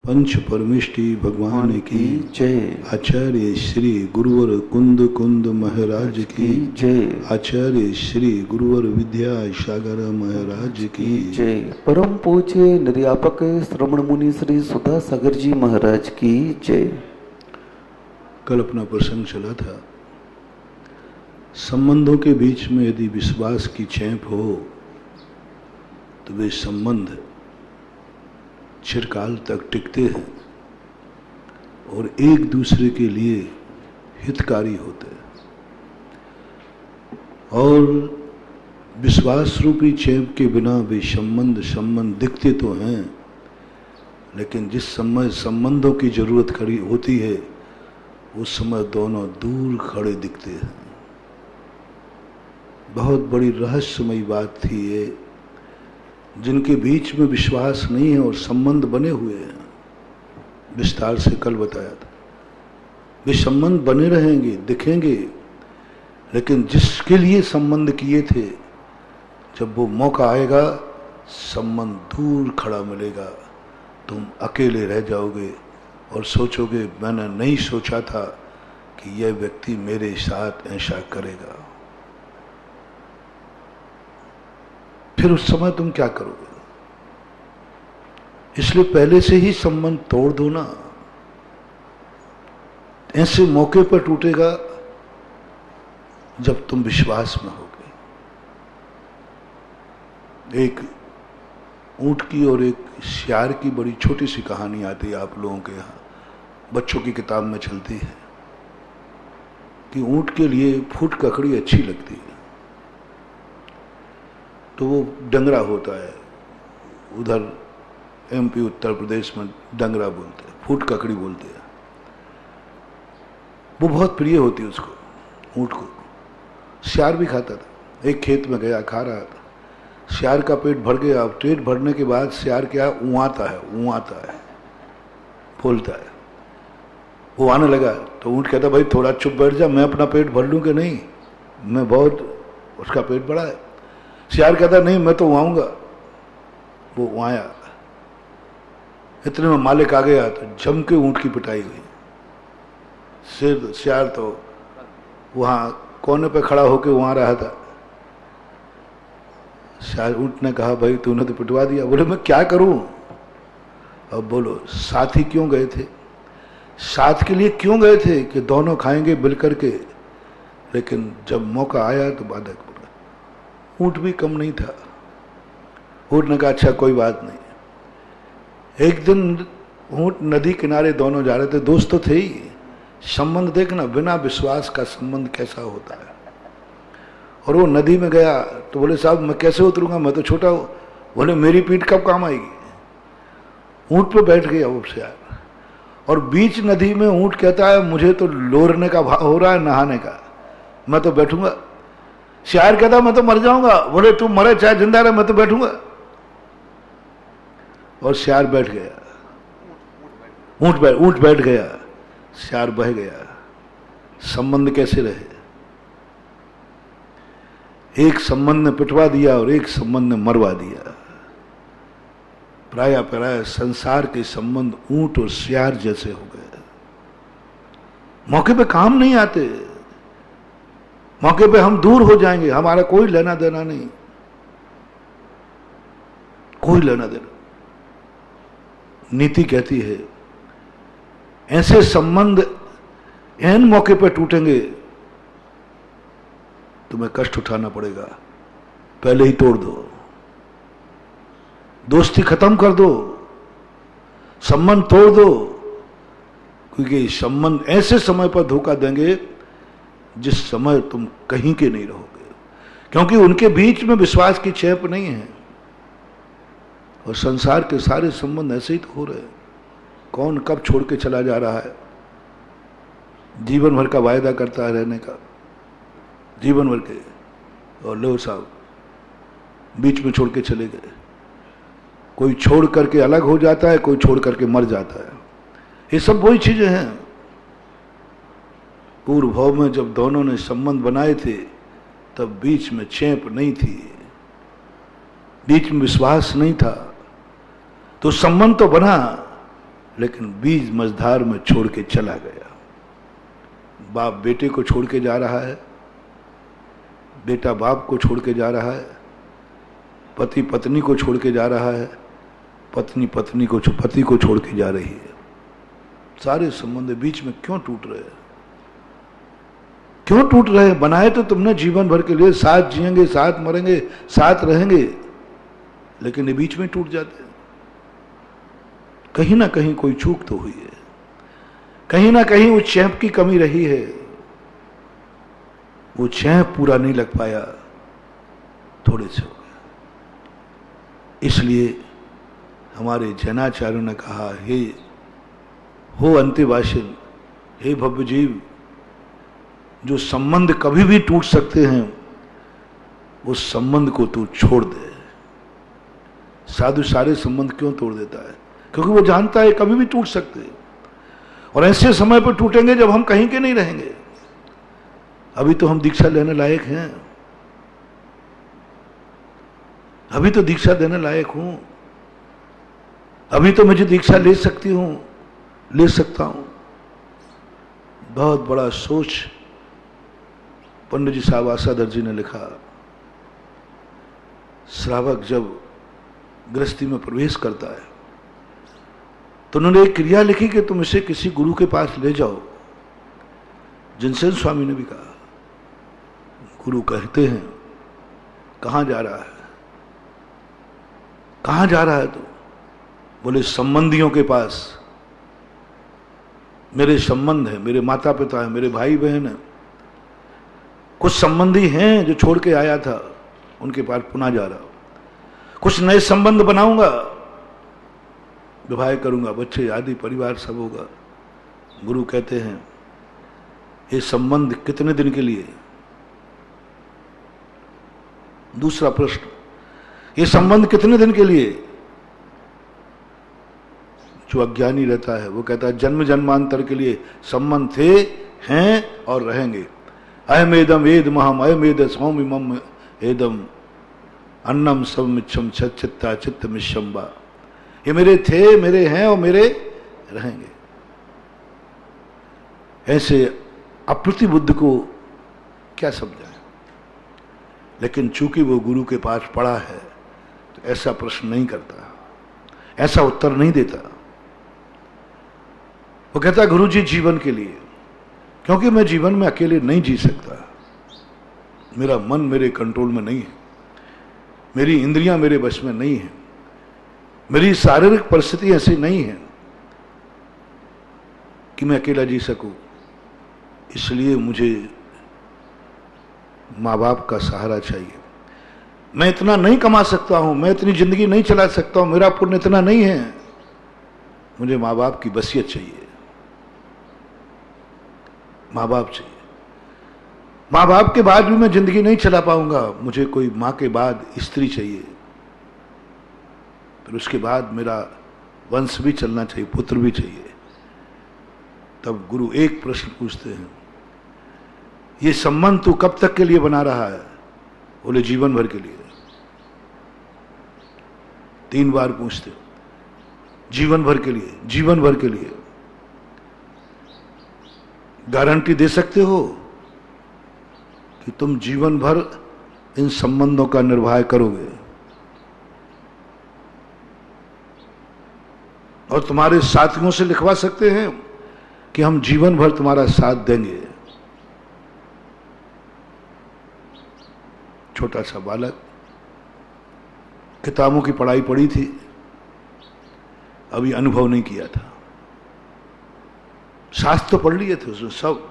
पंच परमिष्टि भगवान की जय। आचार्य श्री गुरुवर कुंद कुंद महाराज की जय। आचार्य श्री गुरुवर विद्या सागर महाराज की जय। परम पूज्य निर्यापक श्रवण मुनि श्री सुधा सागर जी महाराज की जय। कल अपना प्रसंग चला था, संबंधों के बीच में यदि विश्वास की चैंप हो तो वे संबंध चिरकाल तक टिकते हैं और एक दूसरे के लिए हितकारी होते हैं। और विश्वास रूपी चैंप के बिना वे संबंध दिखते तो हैं, लेकिन जिस समय संबंधों की जरूरत खड़ी होती है उस समय दोनों दूर खड़े दिखते हैं। बहुत बड़ी रहस्यमयी बात थी ये। जिनके बीच में विश्वास नहीं है और संबंध बने हुए हैं, विस्तार से कल बताया था, वे संबंध बने रहेंगे, दिखेंगे, लेकिन जिसके लिए संबंध किए थे जब वो मौका आएगा संबंध दूर खड़ा मिलेगा। तुम अकेले रह जाओगे और सोचोगे मैंने नहीं सोचा था कि यह व्यक्ति मेरे साथ ऐसा करेगा। फिर उस समय तुम क्या करोगे? इसलिए पहले से ही संबंध तोड़ दो ना। ऐसे मौके पर टूटेगा जब तुम विश्वास में होगे। एक ऊंट की और एक सियार की बड़ी छोटी सी कहानी आती है आप लोगों के यहाँ, बच्चों की किताब में चलती है कि ऊंट के लिए फूट ककड़ी अच्छी लगती है तो वो डंगरा होता है। उधर एमपी उत्तर प्रदेश में डंगरा बोलते हैं, फूट ककड़ी बोलते हैं। वो बहुत प्रिय होती है उसको, ऊंट को। सियार भी खाता था। एक खेत में गया, खा रहा था। सियार का पेट भर गया। अब पेट भरने के बाद सियार क्या उआता है, बोलता है। वो आने लगा तो ऊंट कहता भाई थोड़ा चुप बैठ जा, मैं अपना पेट भर लूं कि नहीं, मैं बहुत, उसका पेट बड़ा है। सियार कहता नहीं मैं तो आऊंगा। वो आया, इतने में मालिक आ गया तो जम के ऊंट की पिटाई हुई। सियार तो वहां कोने पे खड़ा होके वहां रहा था। सियार ऊंट ने कहा भाई तूने तो पिटवा दिया। बोले मैं क्या करूं? अब बोलो साथ ही क्यों गए थे? साथ के लिए क्यों गए थे कि दोनों खाएंगे मिल करके, लेकिन जब मौका आया तो बाधक बोला। ऊंट भी कम नहीं था। ऊंट ने कहा अच्छा कोई बात नहीं। एक दिन ऊंट नदी किनारे दोनों जा रहे थे, दोस्त तो थे ही। संबंध देखना, बिना विश्वास का संबंध कैसा होता है। और वो नदी में गया तो बोले साहब मैं कैसे उतरूंगा, मैं तो छोटा हूं। बोले मेरी पीठ कब काम आएगी? ऊंट पे बैठ गया वो सियार, और बीच नदी में ऊंट कहता है मुझे तो लोरने का भाव हो रहा है, नहाने का, मैं तो बैठूंगा। सियार कहता मैं तो मर जाऊंगा। बोले तू मरे चाहे जिंदा रहे, मैं तो बैठूंगा। और सियार बैठ गया, ऊंट बैठ गया, सियार बह गया। संबंध कैसे रहे? एक संबंध ने पिटवा दिया और एक संबंध ने मरवा दिया। प्राय संसार के संबंध ऊंट और सियार जैसे हो गए। मौके पे काम नहीं आते, मौके पे हम दूर हो जाएंगे, हमारा कोई लेना देना नहीं, कोई लेना देना। नीति कहती है ऐसे संबंध ऐन मौके पर टूटेंगे, तुम्हें कष्ट उठाना पड़ेगा, पहले ही तोड़ दो, दोस्ती खत्म कर दो, संबंध तोड़ दो। क्योंकि संबंध ऐसे समय पर धोखा देंगे जिस समय तुम कहीं के नहीं रहोगे, क्योंकि उनके बीच में विश्वास की चैप नहीं है। और संसार के सारे संबंध ऐसे ही तो हो रहे हैं। कौन कब छोड़ के चला जा रहा है, जीवन भर का वायदा करता है रहने का, जीवन भर के, और लो साहब बीच में छोड़ के चले गए। कोई छोड़ करके अलग हो जाता है, कोई छोड़ करके मर जाता है। ये सब वही चीजें हैं। पूर्व भाव में जब दोनों ने संबंध बनाए थे तब बीच में चैप नहीं थी, बीच में विश्वास नहीं था, तो संबंध तो बना लेकिन बीज मझधार में छोड़ के चला गया। बाप बेटे को छोड़ के जा रहा है, बेटा बाप को छोड़ के जा रहा है, पति पत्नी को छोड़ के जा रहा है, पत्नी पत्नी को पति को छोड़ के जा रही है। सारे संबंध बीच में क्यों टूट रहे हैं? क्यों टूट रहे हैं? बनाए तो तुमने जीवन भर के लिए, साथ जिएंगे, साथ मरेंगे, साथ रहेंगे, लेकिन ये बीच में टूट जाते हैं। कहीं ना कहीं कोई चूक तो हुई है, कहीं ना कहीं वो चैंप की कमी रही है, वो चैंप पूरा नहीं लग पाया, थोड़े से हो गया। इसलिए हमारे जैनाचार्यों ने कहा, हे हो अंत्यवासिन, हे भव्य जीव, जो संबंध कभी भी टूट सकते हैं उस संबंध को तू छोड़ दे। साधु सारे संबंध क्यों तोड़ देता है? क्योंकि वो जानता है कभी भी टूट सकते हैं, और ऐसे समय पर टूटेंगे जब हम कहीं के नहीं रहेंगे। अभी तो हम दीक्षा लेने लायक हैं, अभी तो दीक्षा देने लायक हूं, अभी तो मुझे दीक्षा ले सकती हूं, ले सकता हूं। बहुत बड़ा सोच पंडित जी साहब आसादर जी ने लिखा। श्रावक जब गृहस्थी में प्रवेश करता है तो उन्होंने एक क्रिया लिखी कि तुम इसे किसी गुरु के पास ले जाओ। जिनसेन स्वामी ने भी कहा। गुरु कहते हैं, कहां जा रहा है, कहां जा रहा है तू? बोले संबंधियों के पास। मेरे संबंध है, मेरे माता पिता है, मेरे भाई बहन है, कुछ संबंधी हैं जो छोड़ के आया था, उनके पास पुनः जा रहा हूं। कुछ नए संबंध बनाऊंगा, विवाह करूंगा, बच्चे आदि परिवार सब होगा। गुरु कहते हैं, ये संबंध कितने दिन के लिए? दूसरा प्रश्न, ये संबंध कितने दिन के लिए? जो अज्ञानी रहता है वो कहता है जन्म जन्मांतर के लिए संबंध थे, हैं और रहेंगे। अयमेदम एदमहम अयमेद सौमिमम एदम अन्नम सवमिच्छम चित्ता चित्त मिशंबा। ये मेरे थे, मेरे हैं और मेरे रहेंगे। ऐसे अप्रतिबुद्ध को क्या समझाएं? लेकिन चूंकि वो गुरु के पास पड़ा है तो ऐसा प्रश्न नहीं करता, ऐसा उत्तर नहीं देता। वो कहता गुरु जी जीवन के लिए, क्योंकि मैं जीवन में अकेले नहीं जी सकता। मेरा मन मेरे कंट्रोल में नहीं है, मेरी इंद्रियां मेरे बस में नहीं है, मेरी शारीरिक परिस्थिति ऐसी नहीं है कि मैं अकेला जी सकूं। इसलिए मुझे माँ बाप का सहारा चाहिए। मैं इतना नहीं कमा सकता हूं, मैं इतनी जिंदगी नहीं चला सकता हूं, मेरा पुण्य इतना नहीं है, मुझे माँ बाप की वसीयत चाहिए, माँ बाप चाहिए। माँ बाप के बाद भी मैं जिंदगी नहीं चला पाऊंगा, मुझे कोई माँ के बाद स्त्री चाहिए, फिर उसके बाद मेरा वंश भी चलना चाहिए, पुत्र भी चाहिए। तब गुरु एक प्रश्न पूछते हैं, ये संबंध तू कब तक के लिए बना रहा है? बोले जीवन भर के लिए। 3 बार पूछते, जीवन भर के लिए, जीवन भर के लिए। गारंटी दे सकते हो कि तुम जीवन भर इन संबंधों का निर्वाह करोगे और तुम्हारे साथियों से लिखवा सकते हैं कि हम जीवन भर तुम्हारा साथ देंगे? छोटा सा बालक, किताबों की पढ़ाई पढ़ी थी, अभी अनुभव नहीं किया था। शास्त्र तो पढ़ लिए थे उसमें सब,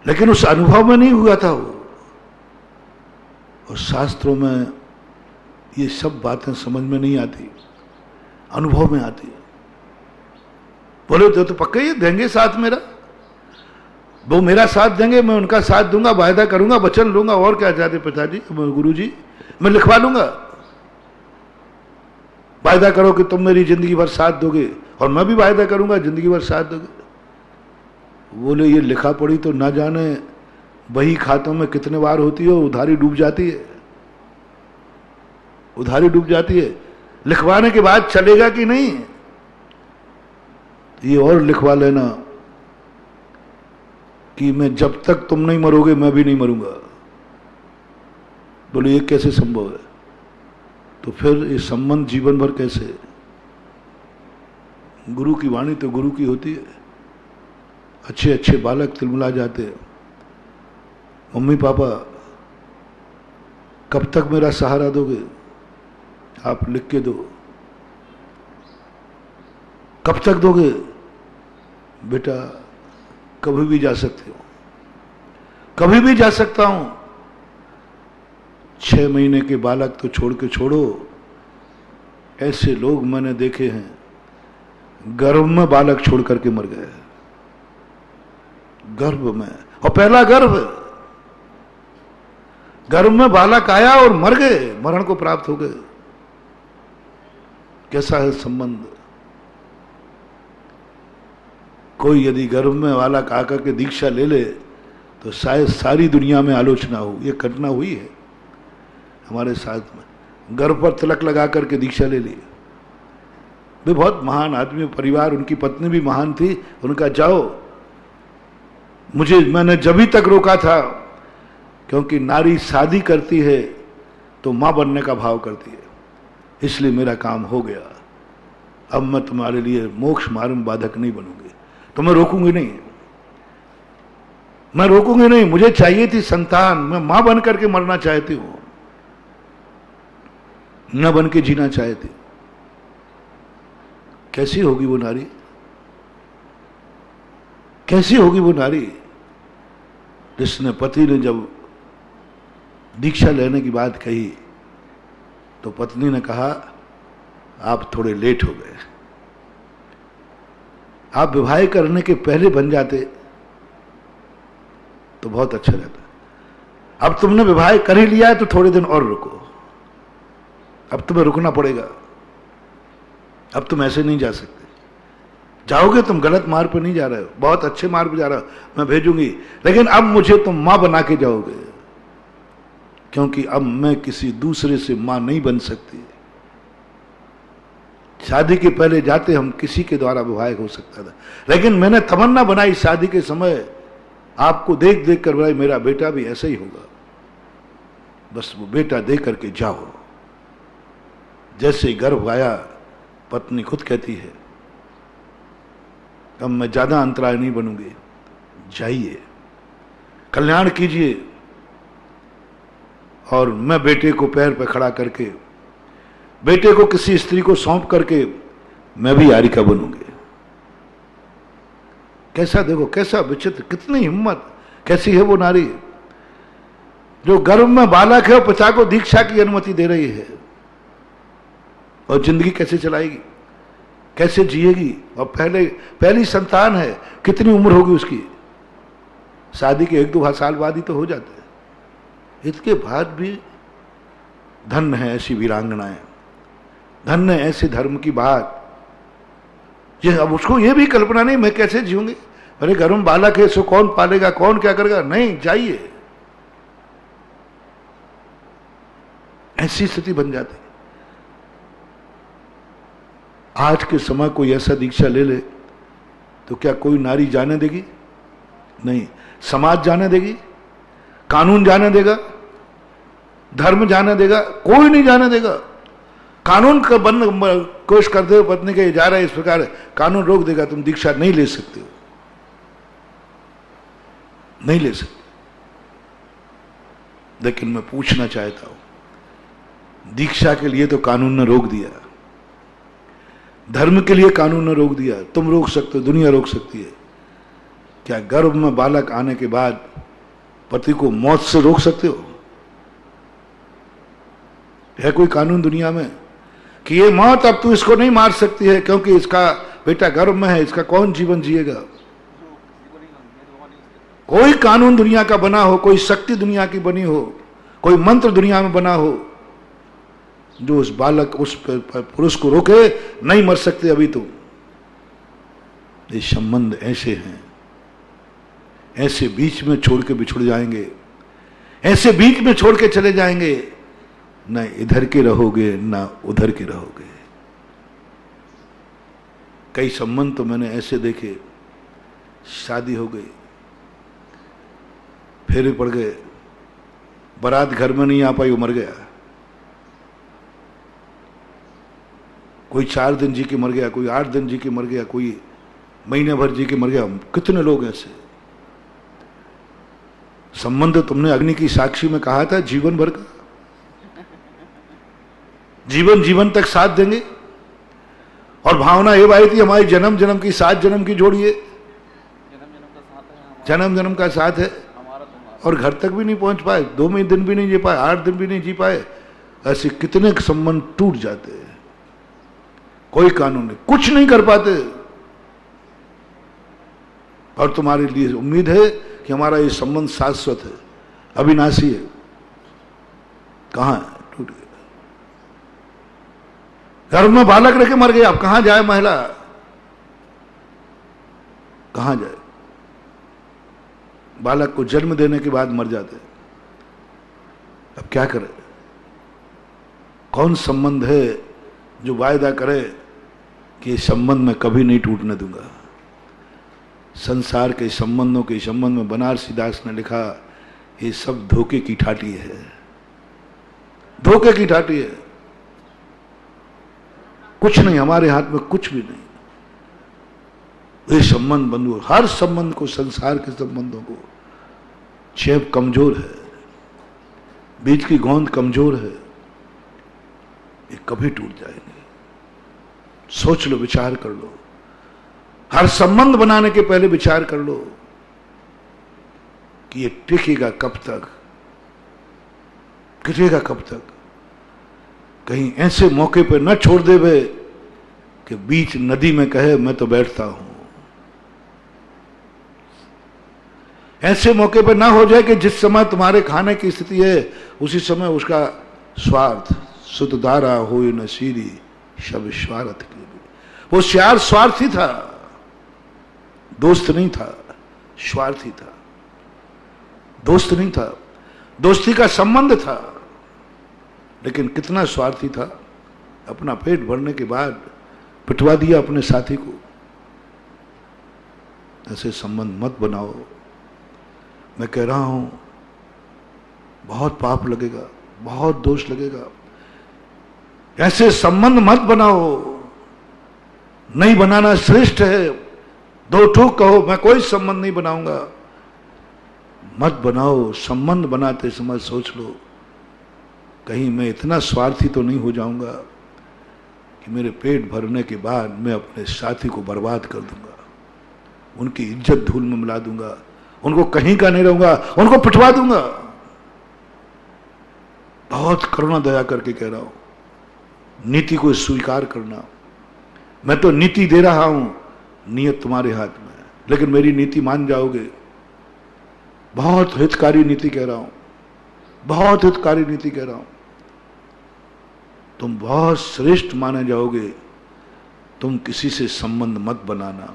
लेकिन उस अनुभव में नहीं हुआ था वो। और शास्त्रों में ये सब बातें समझ में नहीं आती, अनुभव में आती है। बोले तो पक्का ये देंगे साथ मेरा, वो मेरा साथ देंगे, मैं उनका साथ दूंगा, वायदा करूंगा, वचन लूंगा, और क्या चाहते पिताजी, गुरु जी, मैं लिखवा लूंगा। वायदा करो कि तुम मेरी जिंदगी भर साथ दोगे और मैं भी वायदा करूंगा जिंदगी भर साथ दोगे। बोले ये लिखा पढ़ी तो ना जाने वही खातों में कितने बार होती है, उधारी डूब जाती है, उधारी डूब जाती है। लिखवाने के बाद चलेगा कि नहीं, ये और लिखवा लेना कि मैं जब तक तुम नहीं मरोगे मैं भी नहीं मरूंगा। बोले ये कैसे संभव है? तो फिर ये संबंध जीवन भर कैसे? गुरु की वाणी तो गुरु की होती है। अच्छे अच्छे बालक तिलमिला जाते हैं। मम्मी पापा कब तक मेरा सहारा दोगे? आप लिख के दो। कब तक दोगे? बेटा कभी भी जा सकते हो, कभी भी जा सकता हूं। 6 महीने के बालक तो छोड़ के छोड़ो, ऐसे लोग मैंने देखे हैं गर्भ में बालक छोड़ करके मर गए। गर्भ में, और पहला गर्भ में बालक आया और मर गए, मरण को प्राप्त हो गए। कैसा है संबंध? कोई यदि गर्भ में बालक आकर के दीक्षा ले ले तो शायद सारी दुनिया में आलोचना हो। ये घटना हुई है हमारे साथ में। गर्भ पर तिलक लगा करके दीक्षा ले ली। वे बहुत महान आदमी, परिवार, उनकी पत्नी भी महान थी। उनका जाओ, मैंने जब तक रोका था, क्योंकि नारी शादी करती है तो मां बनने का भाव करती है, इसलिए मेरा काम हो गया। अब मैं तुम्हारे लिए मोक्ष मार्ग में बाधक नहीं बनूंगी, तो मैं रोकूंगी नहीं, मैं रोकूंगी नहीं। मुझे चाहिए थी संतान, मैं मां बन करके मरना चाहती हूं, न बन के जीना चाहती। कैसी होगी वो नारी? कैसी होगी वो नारी जिसने पति ने जब दीक्षा लेने की बात कही तो पत्नी ने कहा आप थोड़े लेट हो गए, आप विवाह करने के पहले बन जाते तो बहुत अच्छा रहता। अब तुमने विवाह कर ही लिया है तो थोड़े दिन और रुको, अब तुम्हें रुकना पड़ेगा, अब तुम ऐसे नहीं जा सकते। जाओगे तुम गलत मार्ग पर नहीं जा रहे हो, बहुत अच्छे मार्ग पर जा रहे हो, मैं भेजूंगी, लेकिन अब मुझे तुम मां बना के जाओगे, क्योंकि अब मैं किसी दूसरे से मां नहीं बन सकती। शादी के पहले जाते हम किसी के द्वारा विवाह हो सकता था, लेकिन मैंने तमन्ना बनाई शादी के समय आपको देख देख कर भाई मेरा बेटा भी ऐसा ही होगा, बस वो बेटा दे करके जाओ। जैसे ही गर्भ आया पत्नी खुद कहती है अब मैं ज्यादा अंतराय नहीं बनूंगी, जाइए कल्याण कीजिए। और मैं बेटे को पैर पर खड़ा करके, बेटे को किसी स्त्री को सौंप करके मैं भी यारिका बनूंगी। कैसा देखो, कैसा विचित्र, कितनी हिम्मत, कैसी है वो नारी जो गर्भ में बालक है और पिता को दीक्षा की अनुमति दे रही है। और जिंदगी कैसे चलाएगी, कैसे जिएगी? और पहली संतान है, कितनी उम्र होगी उसकी? शादी के 1-2 साल बाद ही तो हो जाते हैं। इसके बाद भी धन्य है ऐसी वीरांगनाएं, धन्य है ऐसे धर्म की बात। ये अब उसको ये भी कल्पना नहीं मैं कैसे जीऊंगी, अरे घर में बालक है, इसको कौन पालेगा, कौन क्या करेगा? नहीं, जाइए। ऐसी स्थिति बन जाती। आज के समय कोई ऐसा दीक्षा ले ले तो क्या कोई नारी जाने देगी? नहीं। समाज जाने देगी? कानून जाने देगा? धर्म जाने देगा? कोई नहीं जाने देगा। कानून का कोशिश करते हो पत्नी के जा रहा है इस प्रकार, कानून रोक देगा, तुम दीक्षा नहीं ले सकते हो, नहीं ले सकते। लेकिन मैं पूछना चाहता हूं, दीक्षा के लिए तो कानून ने रोक दिया, धर्म के लिए कानून ने रोक दिया, तुम रोक सकते हो, दुनिया रोक सकती है। क्या गर्भ में बालक आने के बाद पति को मौत से रोक सकते हो? है कोई कानून दुनिया में कि ये मौत अब तू इसको नहीं मार सकती है क्योंकि इसका बेटा गर्भ में है, इसका कौन जीवन जिएगा? कोई कानून दुनिया का बना हो, कोई शक्ति दुनिया की बनी हो, कोई मंत्र दुनिया में बना हो जो उस बालक, उस पुरुष को रोके? नहीं मर सकते अभी तो। ये संबंध ऐसे हैं, ऐसे बीच में छोड़ के बिछुड़ जाएंगे, ऐसे बीच में छोड़ के चले जाएंगे, न इधर के रहोगे न उधर के रहोगे। कई संबंध तो मैंने ऐसे देखे, शादी हो गई, फेरे पड़ गए, बारात घर में नहीं आ पाई, वो मर गया। कोई 4 दिन जी के मर गया, कोई 8 दिन जी के मर गया, कोई महीने भर जी के मर गया। कितने लोग ऐसे। संबंध तुमने अग्नि की साक्षी में कहा था जीवन भर का, जीवन जीवन तक साथ देंगे। और भावना ये आई थी हमारी जन्म जन्म की, 7 जन्म की जोड़ी है, जन्म जन्म का साथ है। और घर तक भी नहीं पहुंच पाए, 2 दिन भी नहीं जी पाए, 8 दिन भी नहीं जी पाए। ऐसे कितने संबंध टूट जाते हैं, कोई कानून नहीं, कुछ नहीं कर पाते। और तुम्हारे लिए उम्मीद है कि हमारा ये संबंध शाश्वत है, अविनाशी है। कहां है? टूट गया। गर्भ में बालक रखे मर गए, अब कहां जाए महिला, कहां जाए? बालक को जन्म देने के बाद मर जाते, अब क्या करे? कौन संबंध है जो वायदा करे कि इस संबंध में कभी नहीं टूटने दूंगा? संसार के संबंधों के संबंध में बनारसी दास ने लिखा, ये सब धोखे की ठाटी है, धोखे की ठाटी है। कुछ नहीं, हमारे हाथ में कुछ भी नहीं। ये संबंध बंधु, हर संबंध को, संसार के संबंधों को, चेप कमजोर है, बीच की गोंद कमजोर है, ये कभी टूट जाएंगे। सोच लो, विचार कर लो। हर संबंध बनाने के पहले विचार कर लो कि ये टिकेगा कब तक, टिकेगा कब तक। कहीं ऐसे मौके पर न छोड़ दे वे कि बीच नदी में कहे मैं तो बैठता हूं। ऐसे मौके पर ना हो जाए कि जिस समय तुम्हारे खाने की स्थिति है उसी समय उसका स्वार्थ, सुतधारा हो न सीरी शब स्वार्थ की। वो श्यार स्वार्थी था, दोस्त नहीं था, स्वार्थी था। दोस्त नहीं था, दोस्ती का संबंध था, लेकिन कितना स्वार्थी था। अपना पेट भरने के बाद पिटवा दिया अपने साथी को। ऐसे संबंध मत बनाओ। मैं कह रहा हूं, बहुत पाप लगेगा, बहुत दोष लगेगा। ऐसे संबंध मत बनाओ। नहीं बनाना श्रेष्ठ है। 2 ठोक कहो, मैं कोई संबंध नहीं बनाऊंगा, मत बनाओ। संबंध बनाते समय सोच लो, कहीं मैं इतना स्वार्थी तो नहीं हो जाऊंगा कि मेरे पेट भरने के बाद मैं अपने साथी को बर्बाद कर दूंगा, उनकी इज्जत धूल में मिला दूंगा, उनको कहीं का नहीं रहूंगा, उनको पिटवा दूंगा। बहुत करुणा दया करके कह रहा हूं, नीति को स्वीकार करना। मैं तो नीति दे रहा हूं, नियत तुम्हारे हाथ में है, लेकिन मेरी नीति मान जाओगे। बहुत हितकारी नीति कह रहा हूं, बहुत हितकारी नीति कह रहा हूं। तुम बहुत श्रेष्ठ माने जाओगे। तुम किसी से संबंध मत बनाना।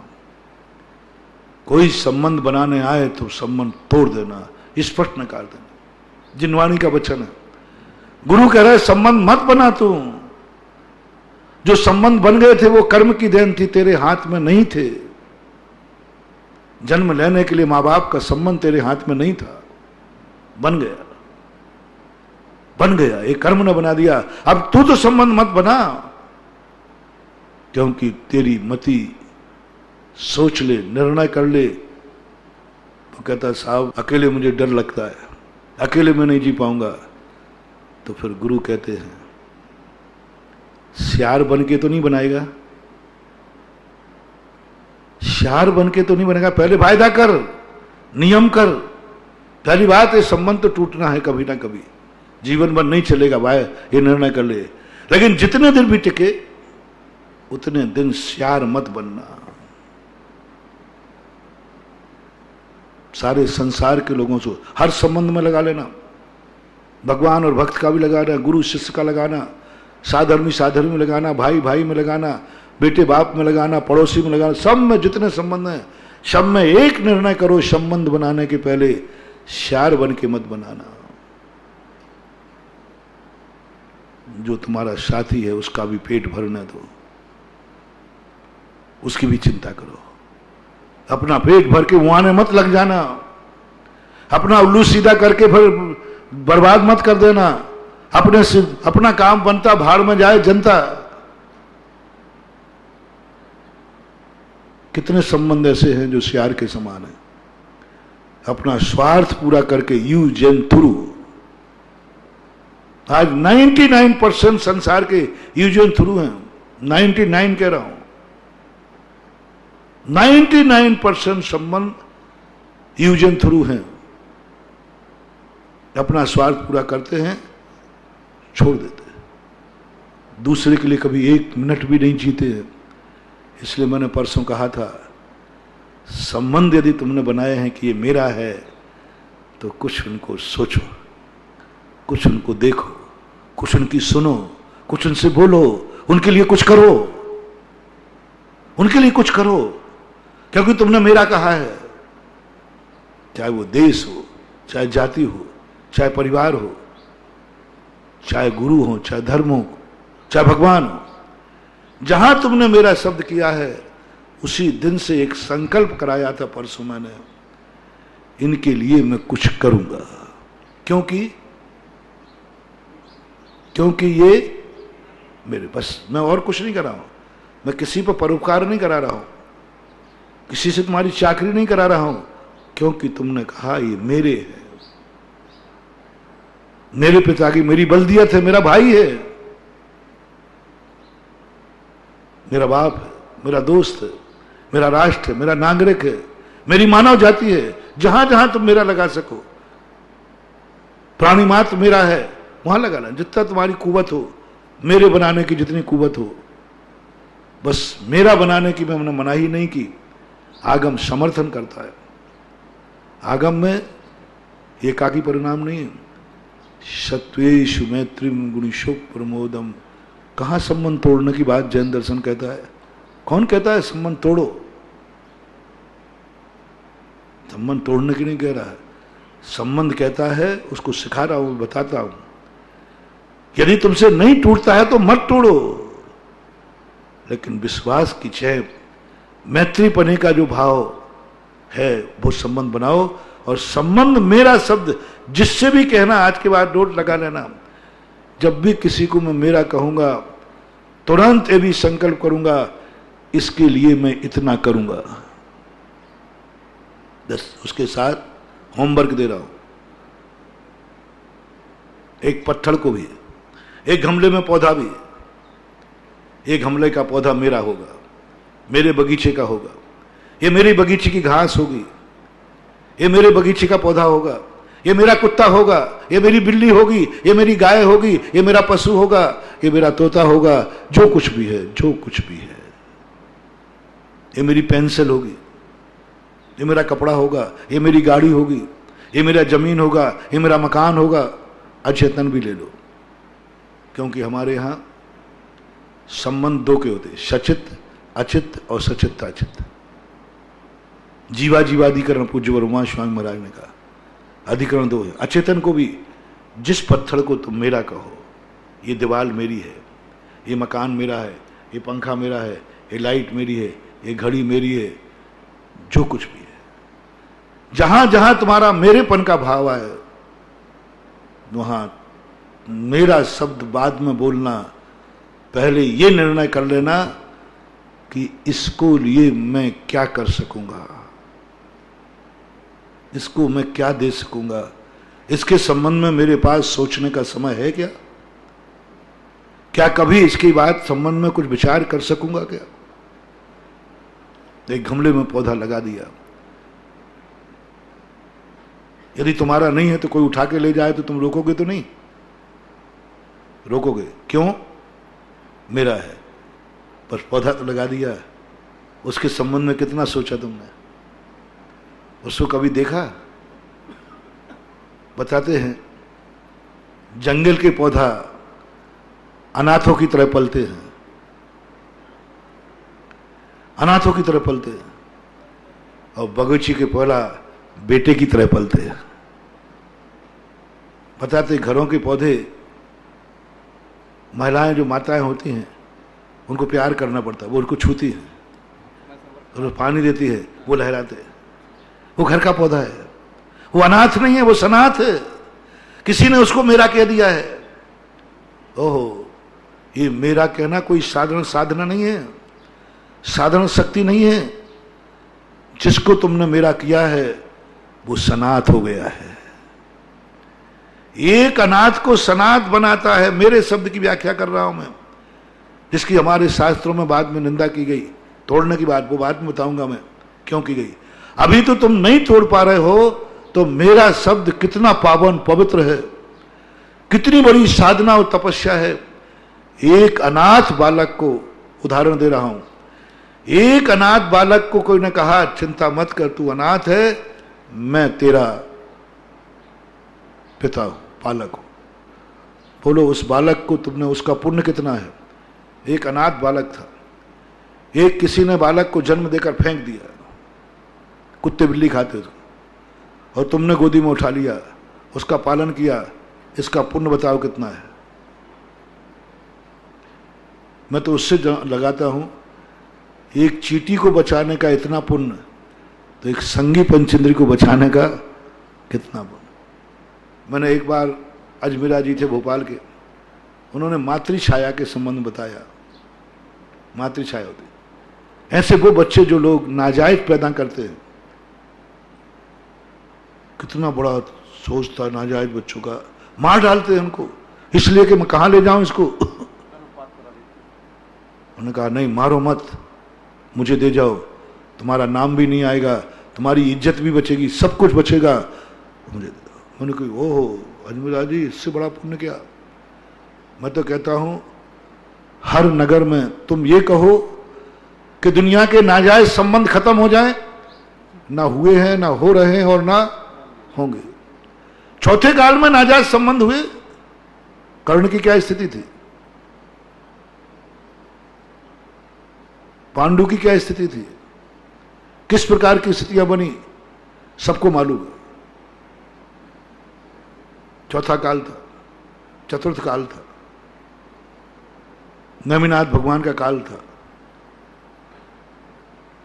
कोई संबंध बनाने आए तो संबंध तोड़ देना, स्पष्ट नकार देना। जिनवाणी का वचन है। गुरु कह रहा है संबंध मत बना। तू जो संबंध बन गए थे वो कर्म की देन थी, तेरे हाथ में नहीं थे। जन्म लेने के लिए मां बाप का संबंध तेरे हाथ में नहीं था, बन गया, बन गया। एक कर्म ने बना दिया। अब तू तो संबंध मत बना, क्योंकि तेरी मति सोच ले, निर्णय कर ले। तो कहता साहब अकेले मुझे डर लगता है, अकेले मैं नहीं जी पाऊंगा। तो फिर गुरु कहते हैं श्यार बन के तो नहीं बनाएगा, श्यार बन के तो नहीं बनेगा। पहले वायदा कर, नियम कर। पहली बात है, संबंध तो टूटना है कभी ना कभी, जीवन भर नहीं चलेगा भाई, ये निर्णय कर ले। लेकिन जितने दिन भी टिके उतने दिन श्यार मत बनना। सारे संसार के लोगों से हर संबंध में लगा लेना, भगवान और भक्त का भी लगाना, गुरु शिष्य का लगाना, साधर्मी साधर्मी में लगाना, भाई भाई में लगाना, बेटे बाप में लगाना, पड़ोसी में लगाना। सब में जितने संबंध हैं, सब में एक निर्णय करो, संबंध बनाने के पहले श्यार बन के मत बनाना। जो तुम्हारा साथी है उसका भी पेट भरने दो, उसकी भी चिंता करो। अपना पेट भर के मुआने मत लग जाना, अपना उल्लू सीधा करके फिर बर्बाद मत कर देना। अपने से अपना काम बनता, भाड़ में जाए जनता। कितने संबंध ऐसे हैं जो सियार के समान हैं, अपना स्वार्थ पूरा करके यूज एंड थ्रू। आज 99% संसार के यूज एंड थ्रू हैं, 99 कह रहा हूं, 99% संबंध यूज एंड थ्रू हैं। अपना स्वार्थ पूरा करते हैं, छोड़ देते हैं, दूसरे के लिए कभी एक मिनट भी नहीं जीते हैं। इसलिए मैंने परसों कहा था, संबंध यदि तुमने बनाए हैं कि ये मेरा है, तो कुछ उनको सोचो, कुछ उनको देखो, कुछ उनकी सुनो, कुछ उनसे बोलो, उनके लिए कुछ करो, उनके लिए कुछ करो, क्योंकि तुमने मेरा कहा है। चाहे वो देश हो, चाहे जाति हो, चाहे परिवार हो, चाहे गुरु हो, चाहे धर्म हो, चाहे भगवान हो, जहां तुमने मेरा शब्द किया है, उसी दिन से एक संकल्प कराया था परसों मैंने, इनके लिए मैं कुछ करूंगा। क्योंकि ये मेरे, बस मैं और कुछ नहीं कर रहा हूं, मैं किसी पर परोपकार नहीं करा रहा हूं, किसी से तुम्हारी चाकरी नहीं करा रहा हूं, क्योंकि तुमने कहा ये मेरे है, मेरे पिता की मेरी बल्दियत है, मेरा भाई है, मेरा बाप है, मेरा दोस्त है, मेरा राष्ट्र है, मेरा नागरिक है, मेरी मानव जाति है। जहां जहां तुम मेरा लगा सको, प्राणी मात्र मेरा है, वहां लगाना। जितना तुम्हारी कुवत हो, मेरे बनाने की जितनी कुवत हो, बस मेरा बनाने की मैंने मनाही नहीं की। आगम समर्थन करता है। आगम में एकाकी परिणाम नहीं है। सत्वेषु मैत्रीम गुणिशोक प्रमोदम। कहां संबंध तोड़ने की बात जैन दर्शन कहता है? कौन कहता है संबंध तोड़ो? संबंध तोड़ने की नहीं कह रहा है, संबंध कहता है उसको सिखा रहा हूं, बताता हूं, यदि तुमसे नहीं टूटता है तो मत तोड़ो, लेकिन विश्वास की चैन, मैत्रीपने का जो भाव है वो संबंध बनाओ। और संबंध मेरा शब्द जिससे भी कहना, आज के बाद नोट लगा लेना, जब भी किसी को मैं मेरा कहूंगा, तुरंत ये भी संकल्प करूंगा, इसके लिए मैं इतना करूंगा। बस उसके साथ होमवर्क दे रहा हूं। एक पत्थर को भी, एक गमले में पौधा भी, एक गमले का पौधा मेरा होगा, मेरे बगीचे का होगा, ये मेरी बगीचे की घास होगी, ये मेरे बगीचे का पौधा होगा, ये मेरा कुत्ता होगा, ये मेरी बिल्ली होगी, ये मेरी गाय होगी, ये मेरा पशु होगा, ये मेरा तोता होगा, जो कुछ भी है, जो कुछ भी है, ये मेरी पेंसिल होगी, ये मेरा कपड़ा होगा, ये मेरी गाड़ी होगी, ये मेरा जमीन होगा, ये मेरा मकान होगा। अचेतन भी ले लो, क्योंकि हमारे यहां संबंध दो के होते, सचित अचित और सचित अचित। जीवा जीवाधिकरण पूज्य वरुमा स्वामी महाराज ने कहा, अधिकरण दो है। अचेतन को भी, जिस पत्थर को तुम मेरा कहो, ये दीवार मेरी है, ये मकान मेरा है, ये पंखा मेरा है, ये लाइट मेरी है, ये घड़ी मेरी है, जो कुछ भी है, जहां जहां तुम्हारा मेरेपन का भाव आए, वहां मेरा शब्द बाद में बोलना, पहले ये निर्णय कर लेना कि इसको लिए मैं क्या कर सकूंगा, इसको मैं क्या दे सकूंगा, इसके संबंध में मेरे पास सोचने का समय है क्या? क्या कभी इसकी बात संबंध में कुछ विचार कर सकूंगा क्या? एक गमले में पौधा लगा दिया, यदि तुम्हारा नहीं है तो कोई उठा के ले जाए तो तुम रोकोगे तो नहीं? रोकोगे क्यों? मेरा है, पर पौधा तो लगा दिया, उसके संबंध में कितना सोचा तुमने? उसको कभी देखा? बताते हैं जंगल के पौधा अनाथों की तरह पलते हैं, अनाथों की तरह पलते हैं, और बगीचे के पौधा बेटे की तरह पलते हैं। बताते घरों के पौधे, महिलाएं जो माताएं होती हैं, उनको प्यार करना पड़ता है, वो उनको छूती हैं, और पानी देती है, वो लहराते हैं। वो घर का पौधा है, वो अनाथ नहीं है, वो सनाथ है। किसी ने उसको मेरा कह दिया है। ओहो, ये मेरा कहना कोई साधारण साधना नहीं है, साधारण शक्ति नहीं है। जिसको तुमने मेरा किया है वो सनाथ हो गया है। एक अनाथ को सनाथ बनाता है। मेरे शब्द की व्याख्या कर रहा हूं मैं, जिसकी हमारे शास्त्रों में बाद में निंदा की गई, तोड़ने की बात, वो बात में बताऊंगा मैं क्यों की गई। अभी तो तुम नहीं तोड़ पा रहे हो, तो मेरा शब्द कितना पावन पवित्र है, कितनी बड़ी साधना और तपस्या है। एक अनाथ बालक को उदाहरण दे रहा हूं। एक अनाथ बालक को कोई ने कहा, चिंता मत कर, तू अनाथ है, मैं तेरा पिता हूं, पालक हूं। बोलो, उस बालक को तुमने, उसका पुण्य कितना है। एक अनाथ बालक था, एक किसी ने बालक को जन्म देकर फेंक दिया, कुत्ते बिल्ली खाते थे, और तुमने गोदी में उठा लिया, उसका पालन किया। इसका पुण्य बताओ कितना है। मैं तो उससे लगाता हूं, एक चींटी को बचाने का इतना पुण्य, तो एक संगी पंचेंद्री को बचाने का कितना पुण्य। मैंने एक बार, अजमेरा जी थे भोपाल के, उन्होंने मातृछाया के संबंध बताया। मातृछाया होती, ऐसे वो बच्चे जो लोग नाजायज पैदा करते हैं, कितना बड़ा सोच था नाजायज बच्चों का, मार डालते हैं उनको, इसलिए कि मैं कहां ले जाऊं इसको। उन्होंने कहा, नहीं मारो मत, मुझे दे जाओ, तुम्हारा नाम भी नहीं आएगा, तुम्हारी इज्जत भी बचेगी, सब कुछ बचेगा, मुझे दे दो। मैंने कहा, ओहो अजमेरा जी, इससे बड़ा पुण्य क्या। मैं तो कहता हूं, हर नगर में तुम ये कहो कि दुनिया के नाजायज संबंध खत्म हो जाए, ना हुए हैं, ना हो रहे हैं और ना होंगे। चौथे काल में नाजायज संबंध हुए। कर्ण की क्या स्थिति थी, पांडु की क्या स्थिति थी, किस प्रकार की स्थितियां बनी, सबको मालूम है। चौथा काल था, चतुर्थ काल था, नेमिनाथ भगवान का काल था।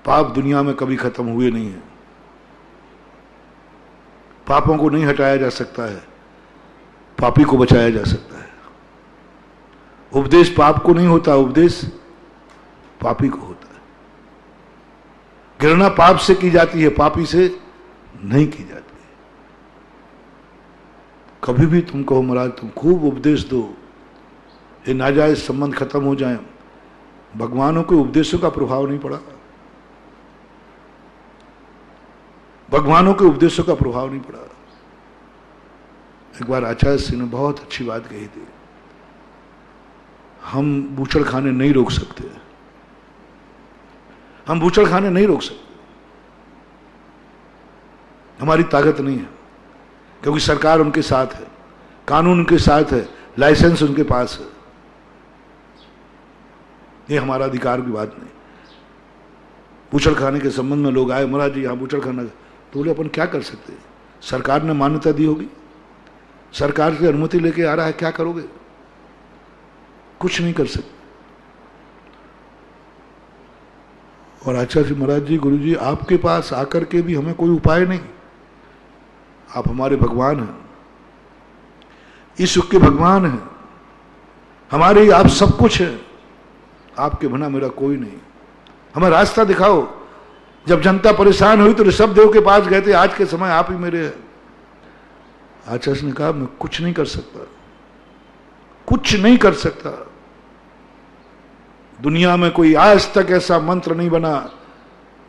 पाप दुनिया में कभी खत्म हुए नहीं है। पापों को नहीं हटाया जा सकता है, पापी को बचाया जा सकता है। उपदेश पाप को नहीं होता, उपदेश पापी को होता है। घृणा पाप से की जाती है, पापी से नहीं की जाती है। कभी भी तुम कहो महाराज तुम खूब उपदेश दो, ये नाजायज संबंध खत्म हो जाए, भगवानों के उपदेशों का प्रभाव नहीं पड़ा, भगवानों के उपदेशों का प्रभाव नहीं पड़ा। एक बार आचार्य सिंह ने बहुत अच्छी बात कही थी, हम बूचड़ खाने नहीं रोक सकते, हम बूचड़ खाने नहीं रोक सकते, हमारी ताकत नहीं है, क्योंकि सरकार उनके साथ है, कानून उनके साथ है, लाइसेंस उनके पास है। ये हमारा अधिकार की बात नहीं। बूचड़ खाने के संबंध में लोग आए, महाराज जी यहाँ बूचड़ खाना, तो बोले अपन क्या कर सकते हैं, सरकार ने मान्यता दी होगी, सरकार की अनुमति लेके आ रहा है, क्या करोगे, कुछ नहीं कर सकते। और आचार्य महाराज जी, गुरु जी आपके पास आकर के भी हमें कोई उपाय नहीं, आप हमारे भगवान हैं, इस युग के भगवान हैं, हमारे आप सब कुछ है, आपके बिना मेरा कोई नहीं, हमें रास्ता दिखाओ। जब जनता परेशान हुई तो ऋषभदेव के पास गए थे, आज के समय आप ही मेरे हैं। आचार्य ने कहा मैं कुछ नहीं कर सकता, कुछ नहीं कर सकता। दुनिया में कोई आज तक ऐसा मंत्र नहीं बना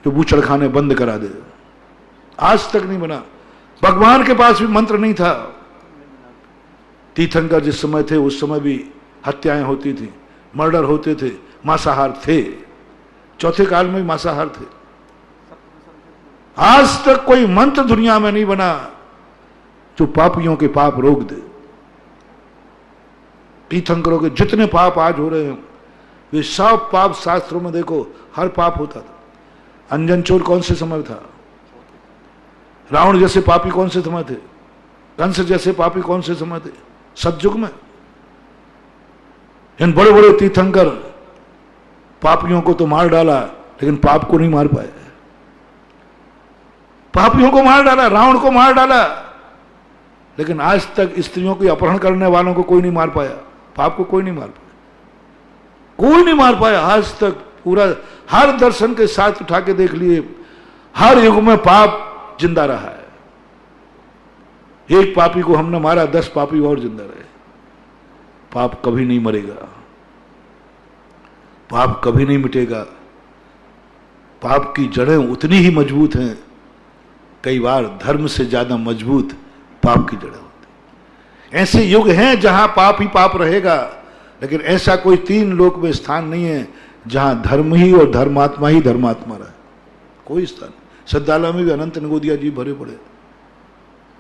जो बूचड़ खाने बंद करा दे, आज तक नहीं बना। भगवान के पास भी मंत्र नहीं था। तीर्थंकर जिस समय थे उस समय भी हत्याएं होती थी, मर्डर होते थे, मांसाहार थे, चौथे काल में मांसाहार थे। आज तक कोई मंत्र दुनिया में नहीं बना जो पापियों के पाप रोक दे। तीर्थंकरों के जितने पाप आज हो रहे हैं वे सब पाप शास्त्रों में देखो हर पाप होता था। अंजन चोर कौन से समय था, रावण जैसे पापी कौन से समय थे, कंस जैसे पापी कौन से समय थे, सतयुग में। इन बड़े बड़े तीर्थंकर पापियों को तो मार डाला, लेकिन पाप को नहीं मार पाए। पापियों को मार डाला, रावण को मार डाला, लेकिन आज तक स्त्रियों को अपहरण करने वालों को कोई नहीं मार पाया। पाप को कोई नहीं मार पाया, कोई नहीं मार पाया आज तक। पूरा हर दर्शन के साथ उठा के देख लिए, हर युग में पाप जिंदा रहा है। एक पापी को हमने मारा, 10 पापी और जिंदा रहे। पाप कभी नहीं मरेगा, पाप कभी नहीं मिटेगा। पाप की जड़ें उतनी ही मजबूत हैं, कई बार धर्म से ज्यादा मजबूत पाप की जड़ें होती। ऐसे युग हैं जहां पाप ही पाप रहेगा, लेकिन ऐसा कोई 3 लोक में स्थान नहीं है जहां धर्म ही और धर्मात्मा ही धर्मात्मा रहे। कोई स्थान, सद्दाला में भी अनंत नगोदिया जी भरे पड़े,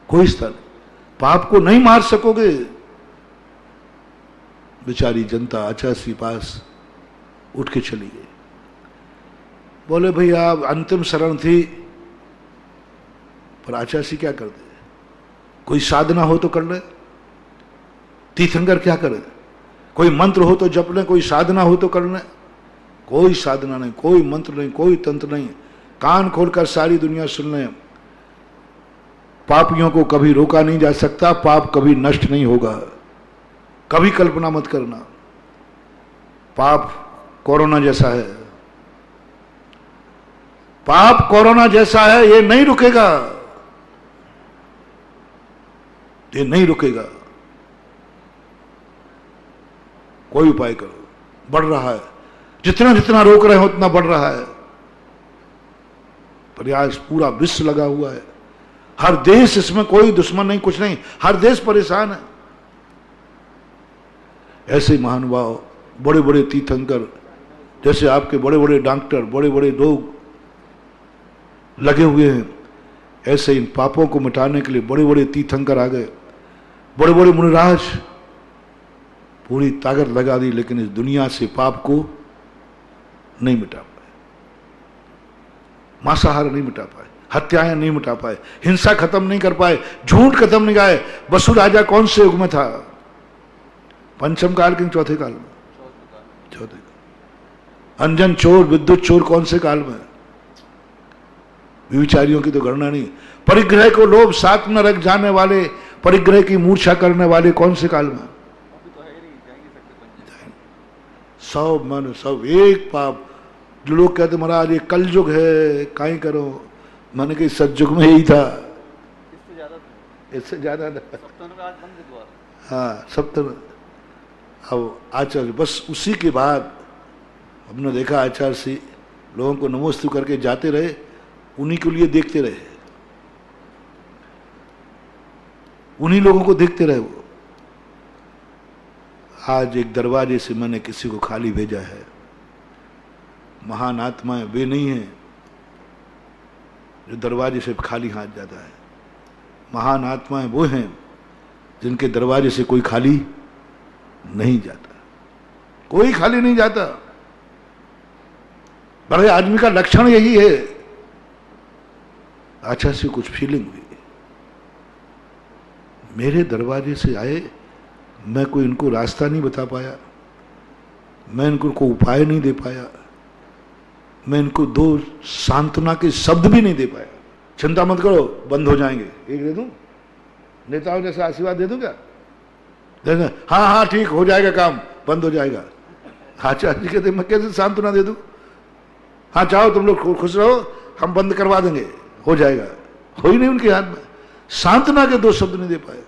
कोई स्थान। पाप को नहीं मार सकोगे। बेचारी जनता आचार्य पास उठ के चली गई, बोले भैया अंतिम शरण थी, पर आचार्य क्या कर दे, कोई साधना हो तो कर ले। तीर्थंकर क्या करे, कोई मंत्र हो तो जप ले, कोई साधना हो तो कर ले। कोई साधना नहीं, कोई मंत्र नहीं, कोई तंत्र नहीं। कान खोलकर सारी दुनिया सुन ले। पापियों को कभी रोका नहीं जा सकता, पाप कभी नष्ट नहीं होगा। कभी कल्पना मत करना। पाप कोरोना जैसा है, पाप कोरोना जैसा है, ये नहीं रुकेगा, ये नहीं रुकेगा। कोई उपाय करो, बढ़ रहा है, जितना जितना रोक रहे हो उतना बढ़ रहा है। प्रयास पूरा विश्व लगा हुआ है, हर देश, इसमें कोई दुश्मन नहीं, कुछ नहीं, हर देश परेशान है। ऐसे महानुभाव, बड़े बड़े तीर्थंकर, जैसे आपके बड़े बड़े डॉक्टर, बड़े बड़े लोग लगे हुए हैं, ऐसे इन पापों को मिटाने के लिए बड़े बड़े तीर्थंकर आ गए, बड़े बड़े मुनिराज, पूरी ताकत लगा दी, लेकिन इस दुनिया से पाप को नहीं मिटा पाए। मांसाहार नहीं मिटा पाए, हत्याएं नहीं मिटा पाए, हिंसा खत्म नहीं कर पाए, झूठ खत्म नहीं गाए। वसु राजा कौन से युग में था, पंचम काल के चौथे काल में? चौथे। अंजन चोर, विद्युत चोर कौन से काल में? विचारियों की तो गणना नहीं। परिग्रह को लोभ साथ में रख जाने वाले, परिग्रह की मूर्छा करने वाले कौन से काल में? सब मन सब एक पाप। जो लोग कहते महाराज ये कल युग है, काई करो, मैंने कही सतयुग में यही था, इससे ज्यादा था। हाँ सप्तन। अब आचार्य बस उसी के बाद हमने देखा आचार्य से लोगों को नमोस्तु करके जाते रहे, उन्हीं के लिए देखते रहे, उन्हीं लोगों को देखते रहे। वो आज एक दरवाजे से मैंने किसी को खाली भेजा है। महान आत्माएं वे नहीं हैं जो दरवाजे से खाली हाथ जाता है। महान आत्माएं वो हैं जिनके दरवाजे से कोई खाली नहीं जाता, कोई खाली नहीं जाता। बड़े आदमी का लक्षण यही है। अच्छा से कुछ फीलिंग हुई, मेरे दरवाजे से आए, मैं कोई इनको रास्ता नहीं बता पाया, मैं इनको कोई उपाय नहीं दे पाया, मैं इनको 2 सांत्वना के शब्द भी नहीं दे पाया। चिंता मत करो, बंद हो जाएंगे। एक दे दूं, नेताओं जैसा आशीर्वाद दे दूं क्या? दे दूं? हाँ हाँ ठीक हो जाएगा, काम बंद हो जाएगा। आचार्य जी कहते मैं कैसे सांत्वना दे दूं? हाँ चाहो तुम लोग खुश रहो, हम बंद करवा देंगे, हो जाएगा। हो ही नहीं उनके हाथ में। सांत्वना के 2 शब्द नहीं दे पाए।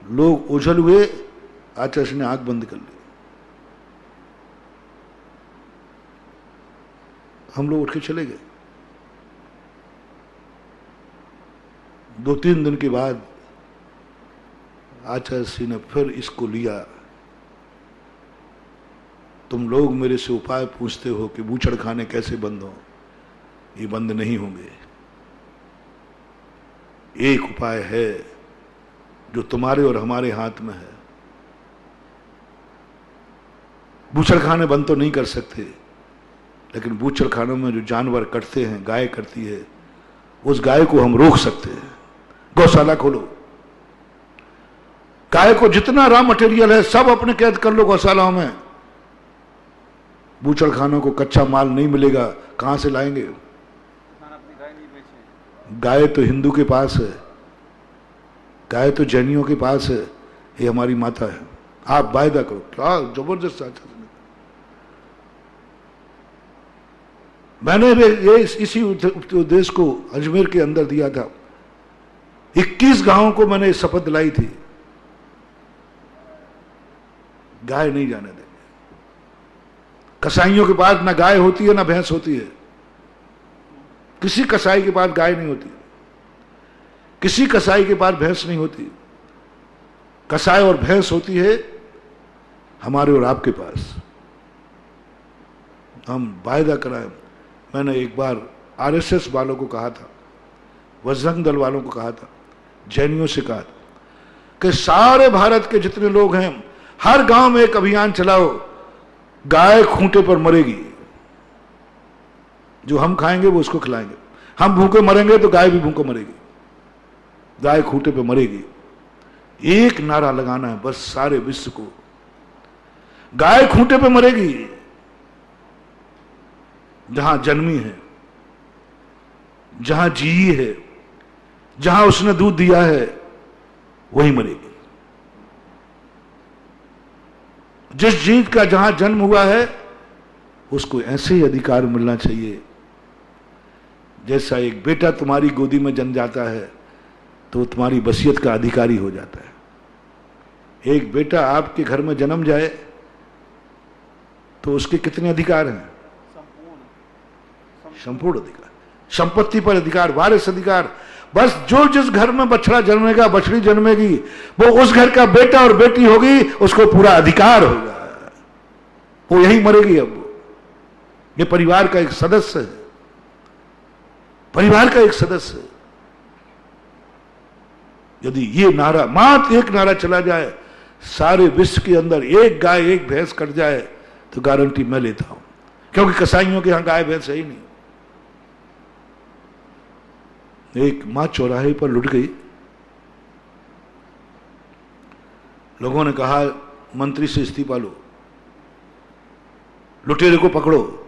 लोग उछल हुए, आचार्य ने आंख बंद कर ली। हम लोग उठ के चले गए। 2-3 दिन के बाद आचार्य सिंह ने फिर इसको लिया। तुम लोग मेरे से उपाय पूछते हो कि बूचड़ खाने कैसे बंद हो, ये बंद नहीं होंगे। एक उपाय है जो तुम्हारे और हमारे हाथ में है। बूचड़ खाने बंद तो नहीं कर सकते, लेकिन बूचड़ खानों में जो जानवर कटते हैं, गाय कटती है, उस गाय को हम रोक सकते हैं। गौशाला खोलो, गाय को जितना रॉ मटेरियल है सब अपने कैद कर लो गौशालाओं में। बूचड़खानों को कच्चा माल नहीं मिलेगा, कहां से लाएंगे? गाय तो हिंदू के पास है, गाय तो जैनियों के पास है, ये हमारी माता है। आप वायदा करो। क्या जबरदस्त आचार। मैंने ये इसी उपदेश को अजमेर के अंदर दिया था। 21 गांवों को मैंने शपथ दिलाई थी, गाय नहीं जाने देंगे। कसाईयों के पास ना गाय होती है ना भैंस होती है, किसी कसाई के पास गाय नहीं होती, किसी कसाई के पास भैंस नहीं होती। कसाई और भैंस होती है हमारे और आपके पास। हम वायदा कराएं। मैंने एक बार आरएसएस वालों को कहा था, बजरंग दल वालों को कहा था, जैनियों से कहा था कि सारे भारत के जितने लोग हैं हर गांव में एक अभियान चलाओ, गाय खूंटे पर मरेगी, जो हम खाएंगे वो उसको खिलाएंगे। हम भूखे मरेंगे तो गाय भी भूखे मरेगी, गाय खूंटे पे मरेगी। एक नारा लगाना है बस सारे विश्व को, गाय खूंटे पे मरेगी, जहां जन्मी है, जहां जी है, जहां उसने दूध दिया है, वही मरेगी। जिस जीव का जहां जन्म हुआ है उसको ऐसे ही अधिकार मिलना चाहिए। जैसा एक बेटा तुम्हारी गोदी में जन्म जाता है तो तुम्हारी वसीयत का अधिकारी हो जाता है। एक बेटा आपके घर में जन्म जाए तो उसके कितने अधिकार हैं? संपूर्ण अधिकार, संपत्ति पर अधिकार, वारिस अधिकार। बस जो जिस घर में बछड़ा जन्मेगा, बछड़ी जन्मेगी, वो उस घर का बेटा और बेटी होगी, उसको पूरा अधिकार होगा, वो यही मरेगी। अब ये परिवार का एक सदस्य है, परिवार का एक सदस्य है। यदि ये नारा, मात्र एक नारा चला जाए, सारे विश्व के अंदर एक गाय एक भैंस कट जाए तो गारंटी मैं लेता हूं, क्योंकि कसाईयों के यहां गाय भैंस है ही नहीं। एक मां चौराहे पर लुट गई, लोगों ने कहा मंत्री से इस्तीफा लो, लुटेरे को पकड़ो।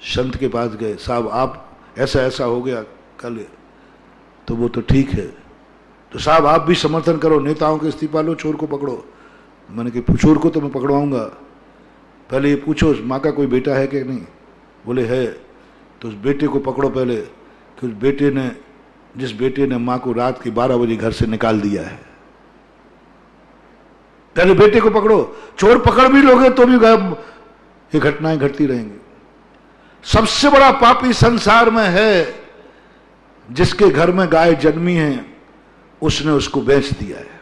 संत के पास गए, साहब आप ऐसा ऐसा हो गया कल, तो वो तो ठीक है, तो साहब आप भी समर्थन करो, नेताओं के इस्तीफा लो, चोर को पकड़ो। मैंने कहा चोर को तो मैं पकड़वाऊंगा, पहले ये पूछो उस माँ का कोई बेटा है कि नहीं। बोले है, तो उस बेटे को पकड़ो पहले, कि उस बेटे ने, जिस बेटे ने माँ को रात के 12 बजे घर से निकाल दिया है, पहले बेटे को पकड़ो। चोर पकड़ भी लोगे तो भी ये घटनाएं घटती रहेंगी। सबसे बड़ा पापी संसार में है जिसके घर में गाय जन्मी है, उसने उसको बेच दिया है।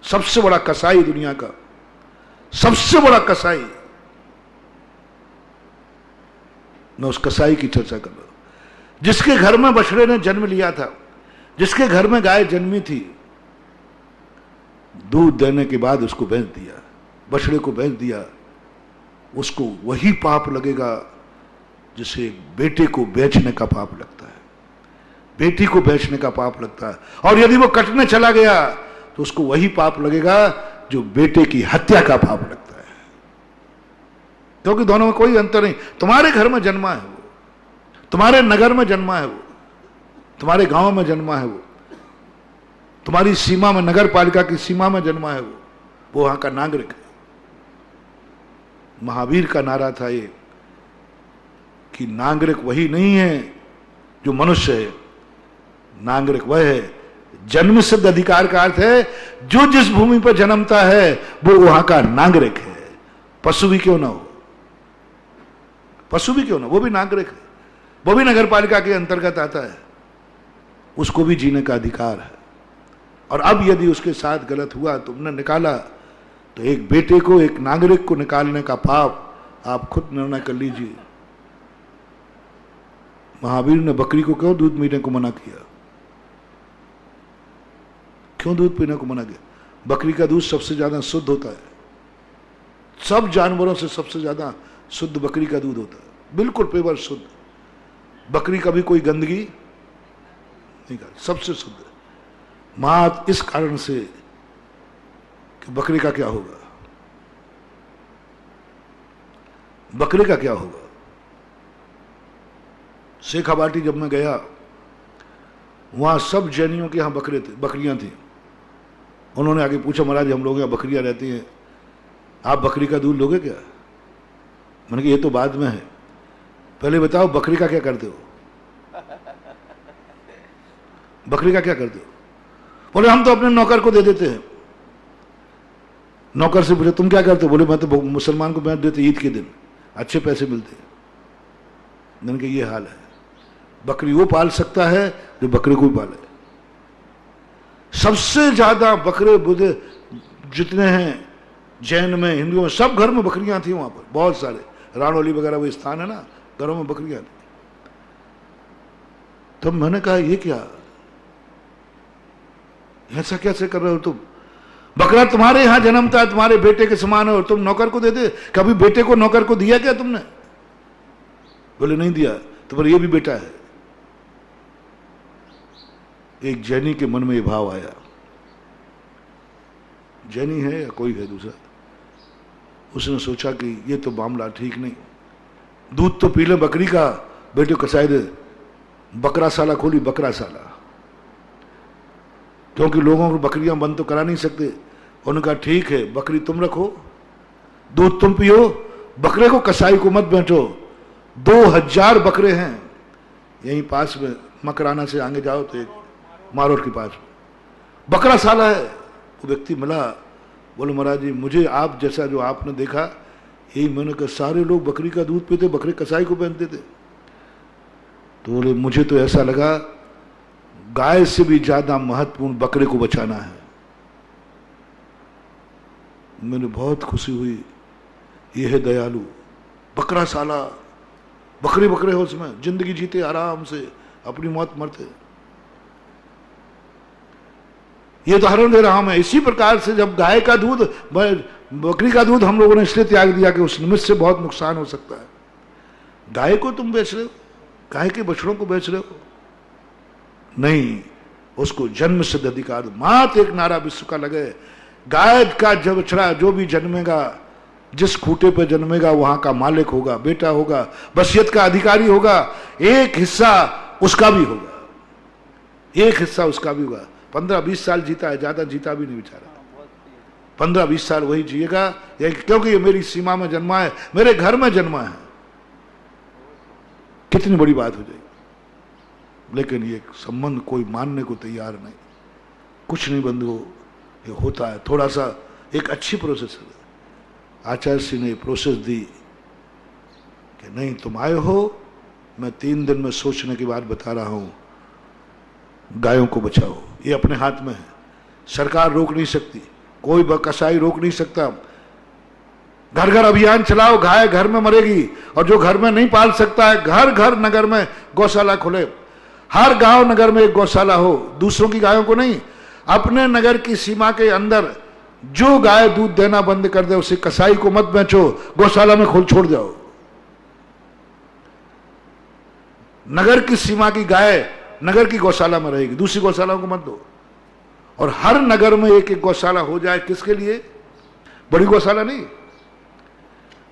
सबसे बड़ा कसाई दुनिया का, सबसे बड़ा कसाई। मैं उस कसाई की चर्चा कर रहा हूं जिसके घर में बछड़े ने जन्म लिया था, जिसके घर में गाय जन्मी थी, दूध देने के बाद उसको बेच दिया, बछड़े को बेच दिया। उसको वही पाप लगेगा जिसे बेटे को बेचने का पाप लगता है, बेटी को बेचने का पाप लगता है। और यदि वो कटने चला गया तो उसको वही पाप लगेगा जो बेटे की हत्या का पाप लगता है, क्योंकि दोनों में कोई अंतर नहीं। तुम्हारे घर में जन्मा है वो, तुम्हारे नगर में जन्मा है वो, तुम्हारे गांव में जन्मा है वो, तुम्हारी सीमा में, नगर पालिका की सीमा में जन्मा है वो वहां का नागरिक है। महावीर का नारा था ये कि नागरिक वही नहीं है जो मनुष्य है, नागरिक वह है, जन्म सिद्ध अधिकार का अर्थ है जो जिस भूमि पर जन्मता है वो वहां का नागरिक है। पशु भी क्यों ना हो, पशु भी क्यों ना, वो भी नागरिक है, वो भी नगर पालिका के अंतर्गत आता है, उसको भी जीने का अधिकार है। और अब यदि उसके साथ गलत हुआ, तुमने निकाला, तो एक बेटे को, एक नागरिक को निकालने का पाप आप खुद निर्णय कर लीजिए। महावीर ने बकरी को क्यों दूध पीने को मना किया? क्यों दूध पीने को मना किया? बकरी का दूध सबसे ज्यादा शुद्ध होता है, सब जानवरों से सबसे ज्यादा शुद्ध बकरी का दूध होता है, बिल्कुल पेवर शुद्ध। बकरी का भी कोई गंदगी नहीं कर, सबसे शुद्ध। मात इस कारण से कि बकरी का क्या होगा, बकरे का क्या होगा? शेखावाटी जब मैं गया, वहां सब जैनियों के यहाँ बकरियां थी। उन्होंने आगे पूछा, महाराज हम लोग यहाँ बकरियां रहती हैं, आप बकरी का दूध लोगे क्या? मैंने कहा ये तो बाद में है, पहले बताओ बकरी का क्या करते हो? बकरी का क्या करते हो? बोले हम तो अपने नौकर को दे देते हैं। नौकर से पूछे तुम क्या करते हो? बोले मैं तो मुसलमान को बैठ देते ईद के दिन, अच्छे पैसे मिलते हैं। मैंने कहा ये हाल है, बकरी वो पाल सकता है जो बकरे को भी पाले। सबसे ज्यादा बकरे बुद्ध जितने हैं जैन में, हिंदुओं में, सब घर में बकरियां थी वहां पर, बहुत सारे। राणौली वगैरह वो स्थान है ना, घरों में बकरियां थी। तब मैंने कहा ये क्या, ऐसा कैसे कर रहे हो तुम? बकरा तुम्हारे यहां जन्मता है, तुम्हारे बेटे के समान है, और तुम नौकर को दे दे? कभी बेटे को नौकर को दिया क्या तुमने? बोले नहीं दिया। तो पर ये भी बेटा है। एक जैनी के मन में ये भाव आया, जैनी है या कोई है दूसरा, उसने सोचा कि ये तो मामला ठीक नहीं, दूध तो पी ले बकरी का, बेटे को कसाई दे। बकरा साला खोली, बकरा साला, क्योंकि लोगों को बकरियां बंद तो करा नहीं सकते। उन्होंने कहा ठीक है, बकरी तुम रखो, दूध तुम पियो, बकरे को कसाई को मत बेचो। 2000 बकरे हैं यहीं पास में, मकराना से आगे जाओ तो एक मारोट के पास बकरा साला है। वो व्यक्ति मिला, बोले महाराज जी मुझे आप जैसा जो आपने देखा यही। मैंने कहा सारे लोग बकरी का दूध पीते, बकरे कसाई को पहनते थे। तो बोले मुझे तो ऐसा लगा गाय से भी ज्यादा महत्वपूर्ण बकरे को बचाना है। मैंने बहुत खुशी हुई, ये है दयालु। बकरा साला, बकरे बकरे हो उसमें, जिंदगी जीते आराम से, अपनी मौत मरते। ये उदाहरण दे रहा हूं मैं। इसी प्रकार से जब गाय का दूध, बकरी का दूध हम लोगों ने इसलिए त्याग दिया कि उस निमित्त से बहुत नुकसान हो सकता है। गाय को तुम बेच रहे हो, गाय के बछड़ों को बेच रहे हो, नहीं, उसको जन्म सिद्ध अधिकार। मात एक नारा विश्व का लगे, गाय का जब बछड़ा जो भी जन्मेगा, जिस खूटे पे जन्मेगा वहां का मालिक होगा, बेटा होगा, वसीयत का अधिकारी होगा, एक हिस्सा उसका भी होगा, एक हिस्सा उसका भी होगा। 15-20 साल जीता है, ज्यादा जीता भी नहीं बेचारा, 15-20 साल वही जिएगा, क्योंकि ये मेरी सीमा में जन्मा है, मेरे घर में जन्मा है। कितनी बड़ी बात हो जाएगी। लेकिन ये संबंध कोई मानने को तैयार नहीं, कुछ नहीं बंधु, ये होता है। थोड़ा सा एक अच्छी प्रोसेस है, आचार्य श्री ने प्रोसेस दी कि नहीं तुम आए हो, मैं 3 दिन में सोचने की बात बता रहा हूं, गायों को बचाओ। ये अपने हाथ में है, सरकार रोक नहीं सकती, कोई कसाई रोक नहीं सकता। घर घर अभियान चलाओ, गाय घर में मरेगी। और जो घर में नहीं पाल सकता है, घर घर नगर में गौशाला खोले, हर गांव नगर में एक गौशाला हो, दूसरों की गायों को नहीं, अपने नगर की सीमा के अंदर जो गाय दूध देना बंद कर दे उसे कसाई को मत बेचो, गौशाला में खोल छोड़ जाओ। नगर की सीमा की गाय नगर की गौशाला में रहेगी, दूसरी गौशालाओं को मत दो। और हर नगर में एक एक गौशाला हो जाए, किसके लिए? बड़ी गौशाला नहीं,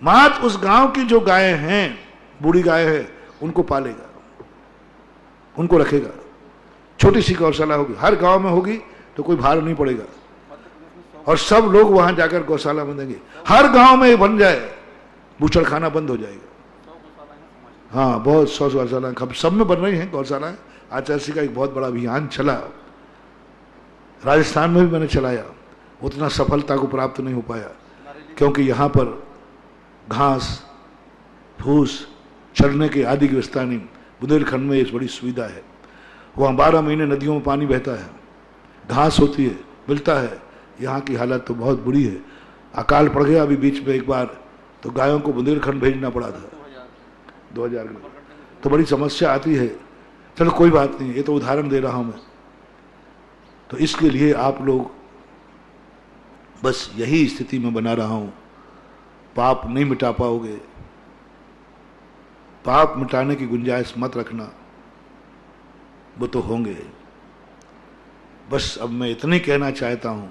मात्र उस गांव की जो गायें हैं, बूढ़ी गाय है, उनको पालेगा, उनको रखेगा। छोटी सी गौशाला होगी, हर गांव में होगी तो कोई भार नहीं पड़ेगा, और सब लोग वहां जाकर गौशाला बंधेंगे। हर गांव में ये बन जाए, बूचड़खाना बंद हो जाएगा। हाँ, बहुत 100 गौशाला सब में बन रही हैं गौशालाएं। आचार्य श्री का एक बहुत बड़ा अभियान चला, राजस्थान में भी मैंने चलाया, उतना सफलता को प्राप्त नहीं हो पाया, क्योंकि यहाँ पर घास फूस चरने के आदि की व्यवस्था नहीं। बुंदेलखंड में एक बड़ी सुविधा है, वहाँ 12 महीने नदियों में पानी बहता है, घास होती है, मिलता है। यहाँ की हालत तो बहुत बुरी है। अकाल पड़ गया अभी बीच में एक बार, तो गायों को बुंदेलखंड भेजना पड़ा था 2000 में, तो बड़ी समस्या आती है। चलो कोई बात नहीं, ये तो उदाहरण दे रहा हूं मैं। तो इसके लिए आप लोग, बस यही स्थिति में बना रहा हूं, पाप नहीं मिटा पाओगे, पाप मिटाने की गुंजाइश मत रखना, वो तो होंगे। बस अब मैं इतने कहना चाहता हूं,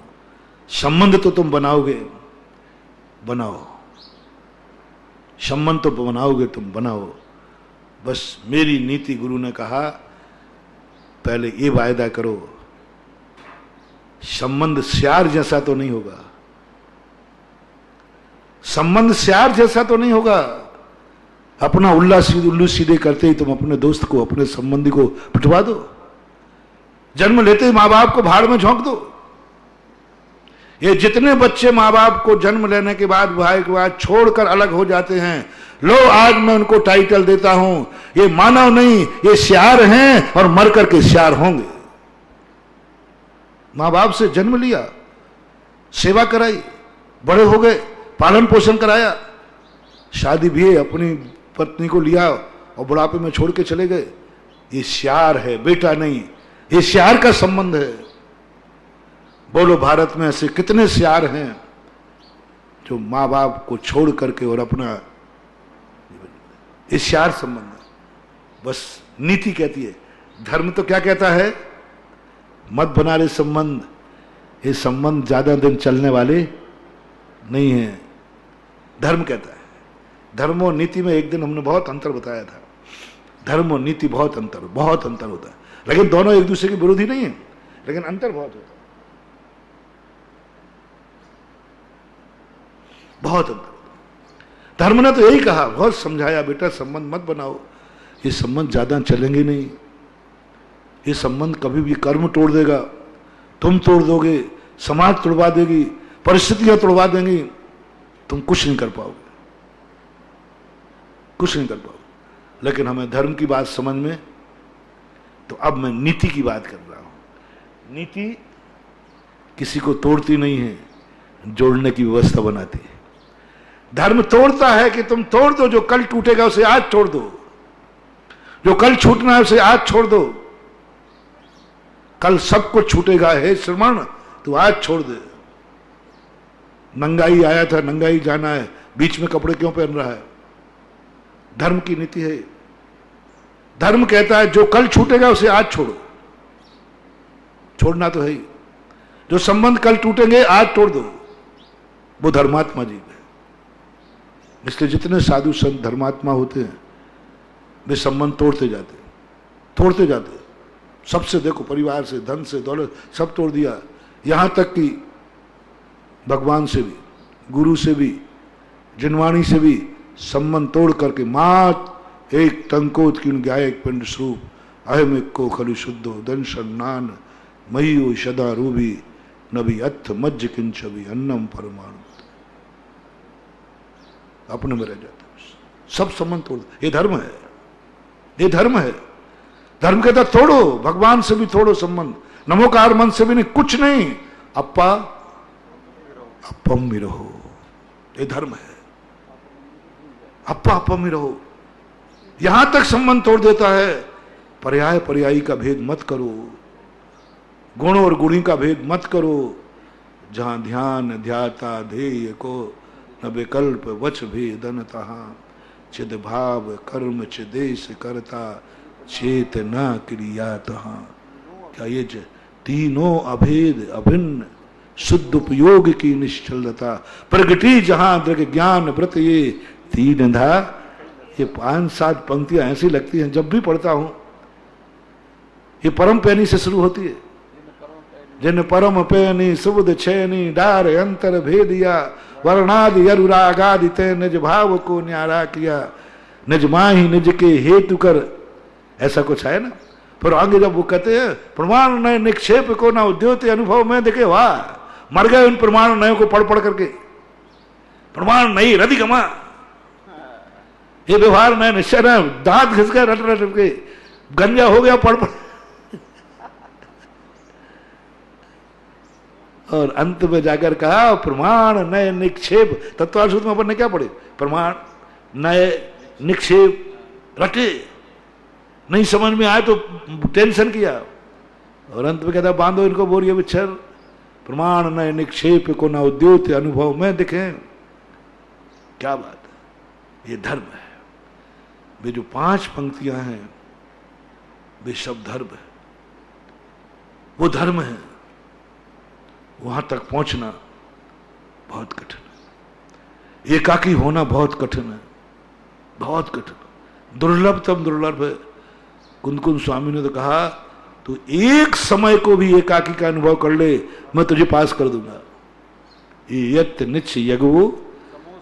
संबंध तो तुम बनाओगे, बनाओ, संबंध तो बनाओगे तुम बनाओ, बस मेरी नीति, गुरु ने कहा पहले ये वायदा करो, संबंध श्यार जैसा तो नहीं होगा, संबंध श्यार जैसा तो नहीं होगा। अपना उल्लू सीधे करते ही तुम अपने दोस्त को, अपने संबंधी को पिटवा दो। जन्म लेते ही मां बाप को भाड़ में झोंक दो। ये जितने बच्चे मां बाप को जन्म लेने के बाद, भाई के बाद छोड़कर अलग हो जाते हैं, लो आज मैं उनको टाइटल देता हूं, ये मानव नहीं, ये श्यार हैं और मर करके श्यार होंगे। मां बाप से जन्म लिया, सेवा कराई, बड़े हो गए, पालन पोषण कराया, शादी भी अपनी पत्नी को लिया और बुढ़ापे में छोड़ के चले गए, ये श्यार है, बेटा नहीं, ये श्यार का संबंध है। बोलो भारत में ऐसे कितने श्यार हैं जो मां बाप को छोड़ करके और अपना, ये श्यार संबंध। बस नीति कहती है, धर्म तो क्या कहता है, मत बना रहे संबंध, ये संबंध ज्यादा दिन चलने वाले नहीं है, धर्म कहता है। धर्म और नीति में एक दिन हमने बहुत अंतर बताया था। धर्म और नीति बहुत अंतर होता है, लेकिन दोनों एक दूसरे के विरोधी नहीं है, लेकिन अंतर बहुत होता है, बहुत अंतर। धर्म ने तो यही कहा, बहुत समझाया, बेटा संबंध मत बनाओ, ये संबंध ज्यादा चलेंगे नहीं, ये संबंध कभी भी कर्म तोड़ देगा, तुम तोड़ दोगे, समाज तोड़वा देगी, परिस्थितियां तोड़वा देंगी, तुम कुछ नहीं कर पाओगे, कुछ नहीं कर पाओगे। लेकिन हमें धर्म की बात समझ में, तो अब मैं नीति की बात कर रहा हूं। नीति किसी को तोड़ती नहीं है, जोड़ने की व्यवस्था बनाती है। धर्म तोड़ता है कि तुम तोड़ दो, जो कल टूटेगा उसे आज तोड़ दो, जो कल छूटना है उसे आज छोड़ दो। कल सब कुछ छूटेगा, हे श्रमण तू आज छोड़ दे। नंगाई आया था, नंगाई जाना है, बीच में कपड़े क्यों पहन रहा है? धर्म की नीति है। धर्म कहता है जो कल छूटेगा उसे आज छोड़ो, छोड़ना तो है ही। जो संबंध कल टूटेंगे आज तोड़ दो, वो धर्मात्मा जीव है। इसलिए जितने साधु संत धर्मात्मा होते हैं वे संबंध तोड़ते जाते, सबसे देखो, परिवार से, धन से, दौलत सब तोड़ दिया, यहां तक कि भगवान से भी, गुरु से भी, जिनवाणी से भी संबंध तोड़ करके मात एक टंकोत की गायक पिंड स्वरूप अहम एक को खलु शुद्धो दंशन नान महीओ सदा रूबी नबी अथ मज्ज किंचवी अन्नम परमाणु, अपने में रह जाते, सब संबंध तोड़। ये धर्म है, ये धर्म है। धर्म कहता तोड़ो, भगवान से भी तोड़ो संबंध, नमोकार मन से भी नहीं, कुछ नहीं, अप्पा अपम में रहो, ये धर्म है। अप्पा अपम में रहो, यहां तक संबंध तोड़ देता है। पर्याय पर्यायी का भेद मत करो, गुण और गुणी का भेद मत करो। जहां ध्यान ध्याता ध्येय को न विकल्प वच भेदन तहां, चिद भाव कर्म चिदेश करता चेत न क्रिया तहां। क्या ये तीनों अभेद अभिन्न शुद्ध उपयोग की निश्चलता, प्रगति जहां दृग ज्ञान व्रत, ये तीन धा। ये 5-7 पंक्तियां ऐसी लगती हैं जब भी पढ़ता हूं, ये परम पैनी से शुरू होती है। जिन परम पैनी सुबुद छैनी डार अंतर भेदिया, वर्णादि अनुरागादि ते निज भाव को न्यारा किया, निज माही निज के हेतु कर, ऐसा कुछ है ना। फिर आगे जब वो कहते हैं प्रमाण नय निक्षेप को ना उद्योते अनुभव में देखे, वाह मर गए उन प्रमाण नयों को पढ़ करके। प्रमाण नहीं रधिगमा, ये व्यवहार नए निश्चय न, दांत घिस गए रट रट के, गंजा हो गया पढ़। और अंत में जाकर कहा प्रमाण नए निक्षेप। तत्वार्थ में अपन ने क्या पढ़े? प्रमाण नए निक्षेप, रटे नहीं समझ में आए तो टेंशन किया, और अंत में कहता बांधो इनको बोरिए बिच्छर। प्रमाण नए निक्षेप को ना उद्योत अनुभव में दिखे। क्या बात है, ये धर्म है। वे जो 5 पंक्तियां हैं वे सब धर्म है, वो धर्म है। वहां तक पहुंचना बहुत कठिन है, एकाकी होना बहुत कठिन है। बहुत कठिन, दुर्लभतम दुर्लभ है। कुंदकुंद स्वामी ने तो कहा तू एक समय को भी एकाकी का अनुभव कर ले, मैं तुझे पास कर दूंगा। यत निच यगवो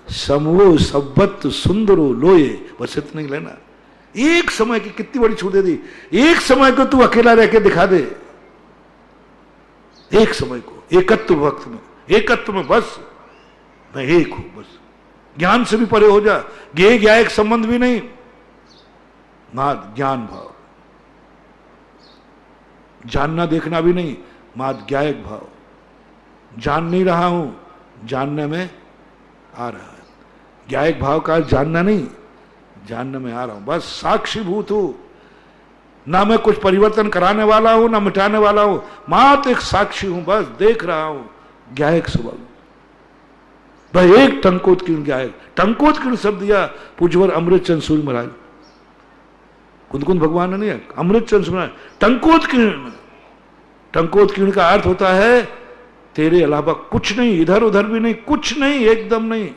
समो सब्बत सुंदरो लोये, बस इतना ही लेना। एक समय की कितनी बड़ी छूट दे दी, एक समय को तू अकेला रह के दिखा दे, एक समय को, एकत्व वक्त में, एकत्व में, बस मैं एक हूं, बस ज्ञान से भी परे हो जा, ज्ञेय ज्ञायक संबंध भी नहीं, मात ज्ञान भाव, जानना देखना भी नहीं, मात ज्ञायक भाव, जान नहीं रहा हूं, जानने में आ रहा है। ज्ञायक भाव का जानना नहीं, जानने में आ रहा हूं, बस साक्षीभूत हूं, ना मैं कुछ परिवर्तन कराने वाला हूं ना मिटाने वाला हूं, मात्र एक साक्षी हूं, बस देख रहा हूं, ज्ञायक स्वभाव। भाई एक टंकोत्कीर्ण ज्ञायक, टंकोत्कीर्ण शब्द दिया पूज्यवर अमृतचंद सूर्य महाराज, कुंदकुंद भगवान ने नहीं, अमृतचंद सूर्य महाराज, टंकोत्कीर्ण। टंकोत्कीर्ण का अर्थ होता है तेरे अलावा कुछ नहीं, इधर उधर भी नहीं, कुछ नहीं, एकदम नहीं,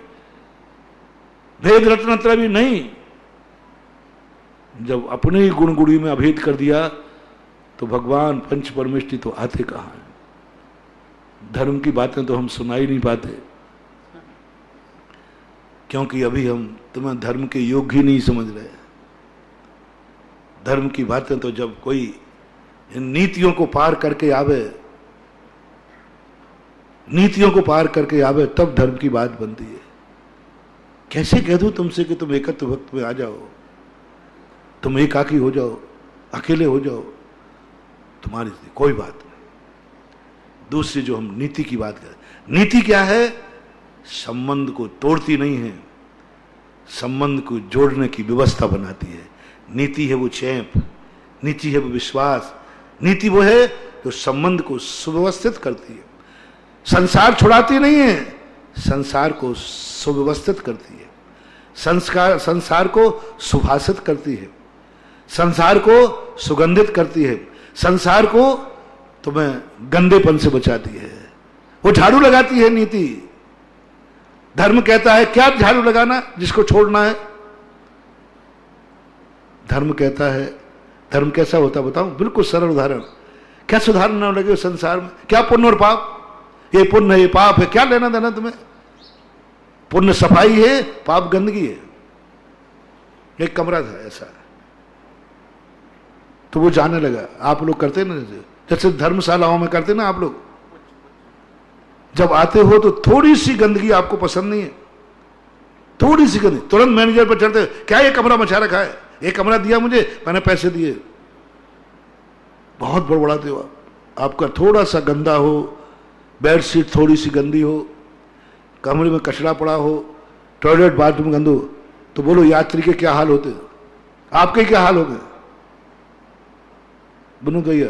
भेद रत्नत्र भी नहीं। जब अपने ही गुणगुड़ी में अभेद कर दिया तो भगवान पंच परमेष्टि तो आते कहां हैं। धर्म की बातें तो हम सुना ही नहीं पाते, क्योंकि अभी हम तुम्हें धर्म के योग्य ही नहीं समझ रहे। धर्म की बातें तो जब कोई इन नीतियों को पार करके आवे, नीतियों को पार करके आवे, तब धर्म की बात बनती है। कैसे कह दूं तुमसे कि तुम एकत्व भक्त में आ जाओ, तुम एकाकी हो जाओ, अकेले हो जाओ, तुम्हारी कोई बात नहीं। दूसरी जो हम नीति की बात करें, नीति क्या है? संबंध को तोड़ती नहीं है, संबंध को जोड़ने की व्यवस्था बनाती है। नीति है वो चैंप, नीति है वो विश्वास, नीति वो है जो संबंध को सुव्यवस्थित करती है। संसार छुड़ाती नहीं है, संसार को सुव्यवस्थित करती है। संसार को सुभाषित करती है, संसार को सुगंधित करती है, संसार को तुम्हें गंदेपन से बचाती है। वो झाड़ू लगाती है नीति। धर्म कहता है क्या झाड़ू लगाना, जिसको छोड़ना है। धर्म कहता है, धर्म कैसा होता बताऊं, बिल्कुल सरल उदाहरण। क्या सुधार न लगे संसार में? क्या पुण्य और पाप? ये पुण्य है, ये पाप है, क्या लेना देना तुम्हें? पुण्य सफाई है, पाप गंदगी है। एक कमरा था ऐसा, तो वो जाने लगा। आप लोग करते ना, जैसे धर्मशालाओं में करते ना आप लोग, जब आते हो तो थोड़ी सी गंदगी आपको पसंद नहीं है, थोड़ी सी गंदगी, तुरंत मैनेजर पर चढ़ते, क्या ये कमरा मचा रखा है, ये कमरा दिया मुझे, मैंने पैसे दिए। बहुत बड़बड़ाते हो आपका थोड़ा सा गंदा हो, बेडशीट थोड़ी सी गंदी हो, कमरे में कचरा पड़ा हो, टॉयलेट बाथरूम गंदो, तो बोलो यात्री के क्या हाल होते, आपके क्या हाल हो गए? बुनो भैया,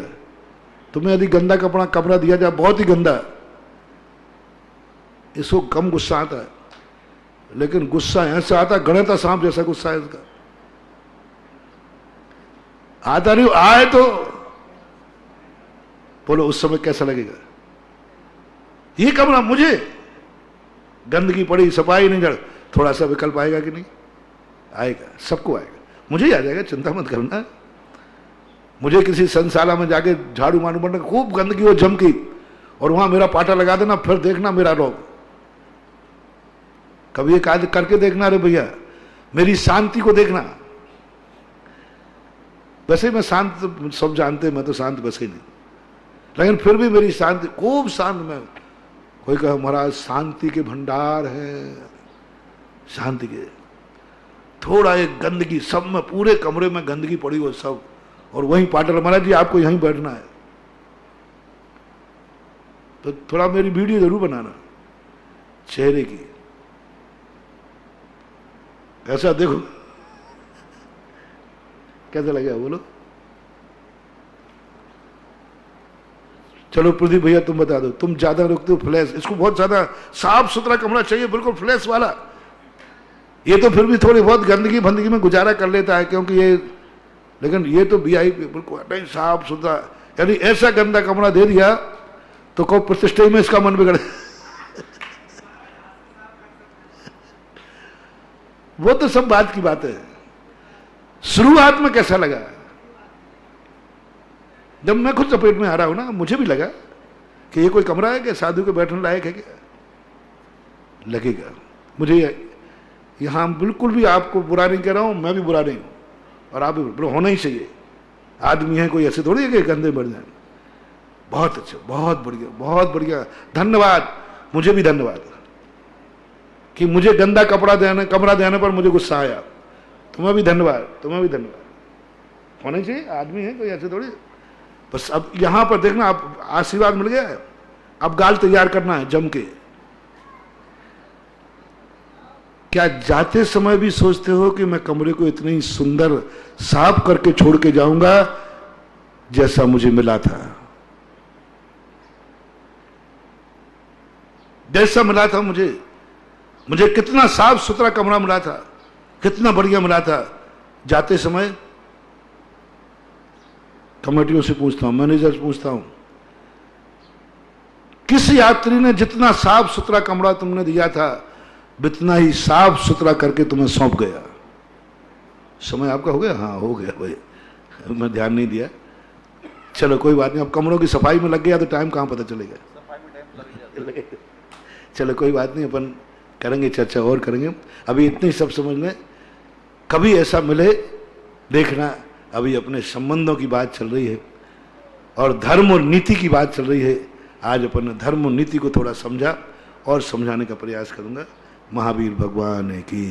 तुम्हें यदि गंदा कपड़ा दिया जाए, बहुत ही गंदा, इसको कम गुस्सा आता है, लेकिन गुस्सा ऐसा आता है, गणेता सांप जैसा गुस्सा है इसका। आता नहीं, आए तो बोलो उस समय कैसा लगेगा? ये कमरा मुझे, गंदगी पड़ी, सफाई नहीं जड़, थोड़ा सा विकल्प आएगा कि नहीं आएगा? सबको आएगा, मुझे ही आ जाएगा, चिंता मत करना। मुझे किसी संशाला में जाके झाड़ू मारू बनना, खूब गंदगी हो जम की, और वहां मेरा पाटा लगा देना, फिर देखना मेरा रोग। कभी एक आदि करके देखना, रे भैया मेरी शांति को देखना। वैसे मैं शांत, सब जानते मैं तो शांत वैसे ही नहीं, लेकिन फिर भी मेरी शांति खूब शांत। में कोई कहा महाराज शांति के भंडार है, शांति के, थोड़ा एक गंदगी, सब में पूरे कमरे में गंदगी पड़ी हो सब, और वहीं पाटर, महाराज जी आपको यहीं बैठना है, तो थोड़ा मेरी वीडियो जरूर बनाना चेहरे की, ऐसा देखो कैसा लगेगा बोलो। चलो प्रदीप भैया तुम बता दो, तुम ज्यादा रुकते हो फ्लैश, इसको बहुत ज्यादा साफ सुथरा कमरा चाहिए, बिल्कुल फ्लैश वाला। ये तो फिर भी थोड़ी बहुत गंदगी भंदगी में गुजारा कर लेता है, क्योंकि ये, लेकिन ये तो वीआईपी बिल्कुल नहीं साफ सुथरा। यानी ऐसा गंदा कमरा दे दिया तो को प्रतिष्ठा में इसका मन बिगड़े। वो तो सब बात की बात है। शुरुआत में कैसा लगा, जब मैं खुद चपेट में आ रहा हूं ना, मुझे भी लगा कि ये कोई कमरा है कि साधु के बैठने लायक है क्या, लगेगा मुझे। यहां बिल्कुल भी आपको बुरा नहीं कह रहा हूं, मैं भी बुरा नहीं हूं, और आप भी होना ही चाहिए। आदमी है कोई ऐसे थोड़ी है कि गंदे बढ़ जाए। बहुत अच्छा, बहुत बढ़िया, बहुत बढ़िया, धन्यवाद। मुझे भी धन्यवाद कि मुझे गंदा कमरा देने पर मुझे गुस्सा आया। तुम्हें भी धन्यवाद, तुम्हें भी धन्यवाद। होना चाहिए, आदमी है कोई ऐसे थोड़ी। बस अब यहां पर देखना, आप आशीर्वाद मिल गया है, अब गाल तैयार करना है जम के। क्या जाते समय भी सोचते हो कि मैं कमरे को इतनी सुंदर साफ करके छोड़ के जाऊंगा जैसा मुझे मिला था? जैसा मिला था मुझे कितना साफ सुथरा कमरा मिला था, कितना बढ़िया मिला था। जाते समय कमेटियों से पूछता हूं, मैनेजर से पूछता हूं, किस यात्री ने जितना साफ सुथरा कमरा तुमने दिया था उतना ही साफ सुथरा करके तुम्हें सौंप गया? समय आपका हो गया? हाँ हो गया भाई, मैं ध्यान नहीं दिया। चलो कोई बात नहीं, अब कमरों की सफाई में लग गया तो टाइम कहां पता चलेगा। सफाई में टाइम लग गया। चलो कोई बात नहीं, अपन करेंगे चर्चा और करेंगे। अभी इतनी सब समझ लें, कभी ऐसा मिले देखना। अभी अपने संबंधों की बात चल रही है और धर्म और नीति की बात चल रही है। आज अपन ने धर्म और नीति को थोड़ा समझा और समझाने का प्रयास करूंगा। महावीर भगवान की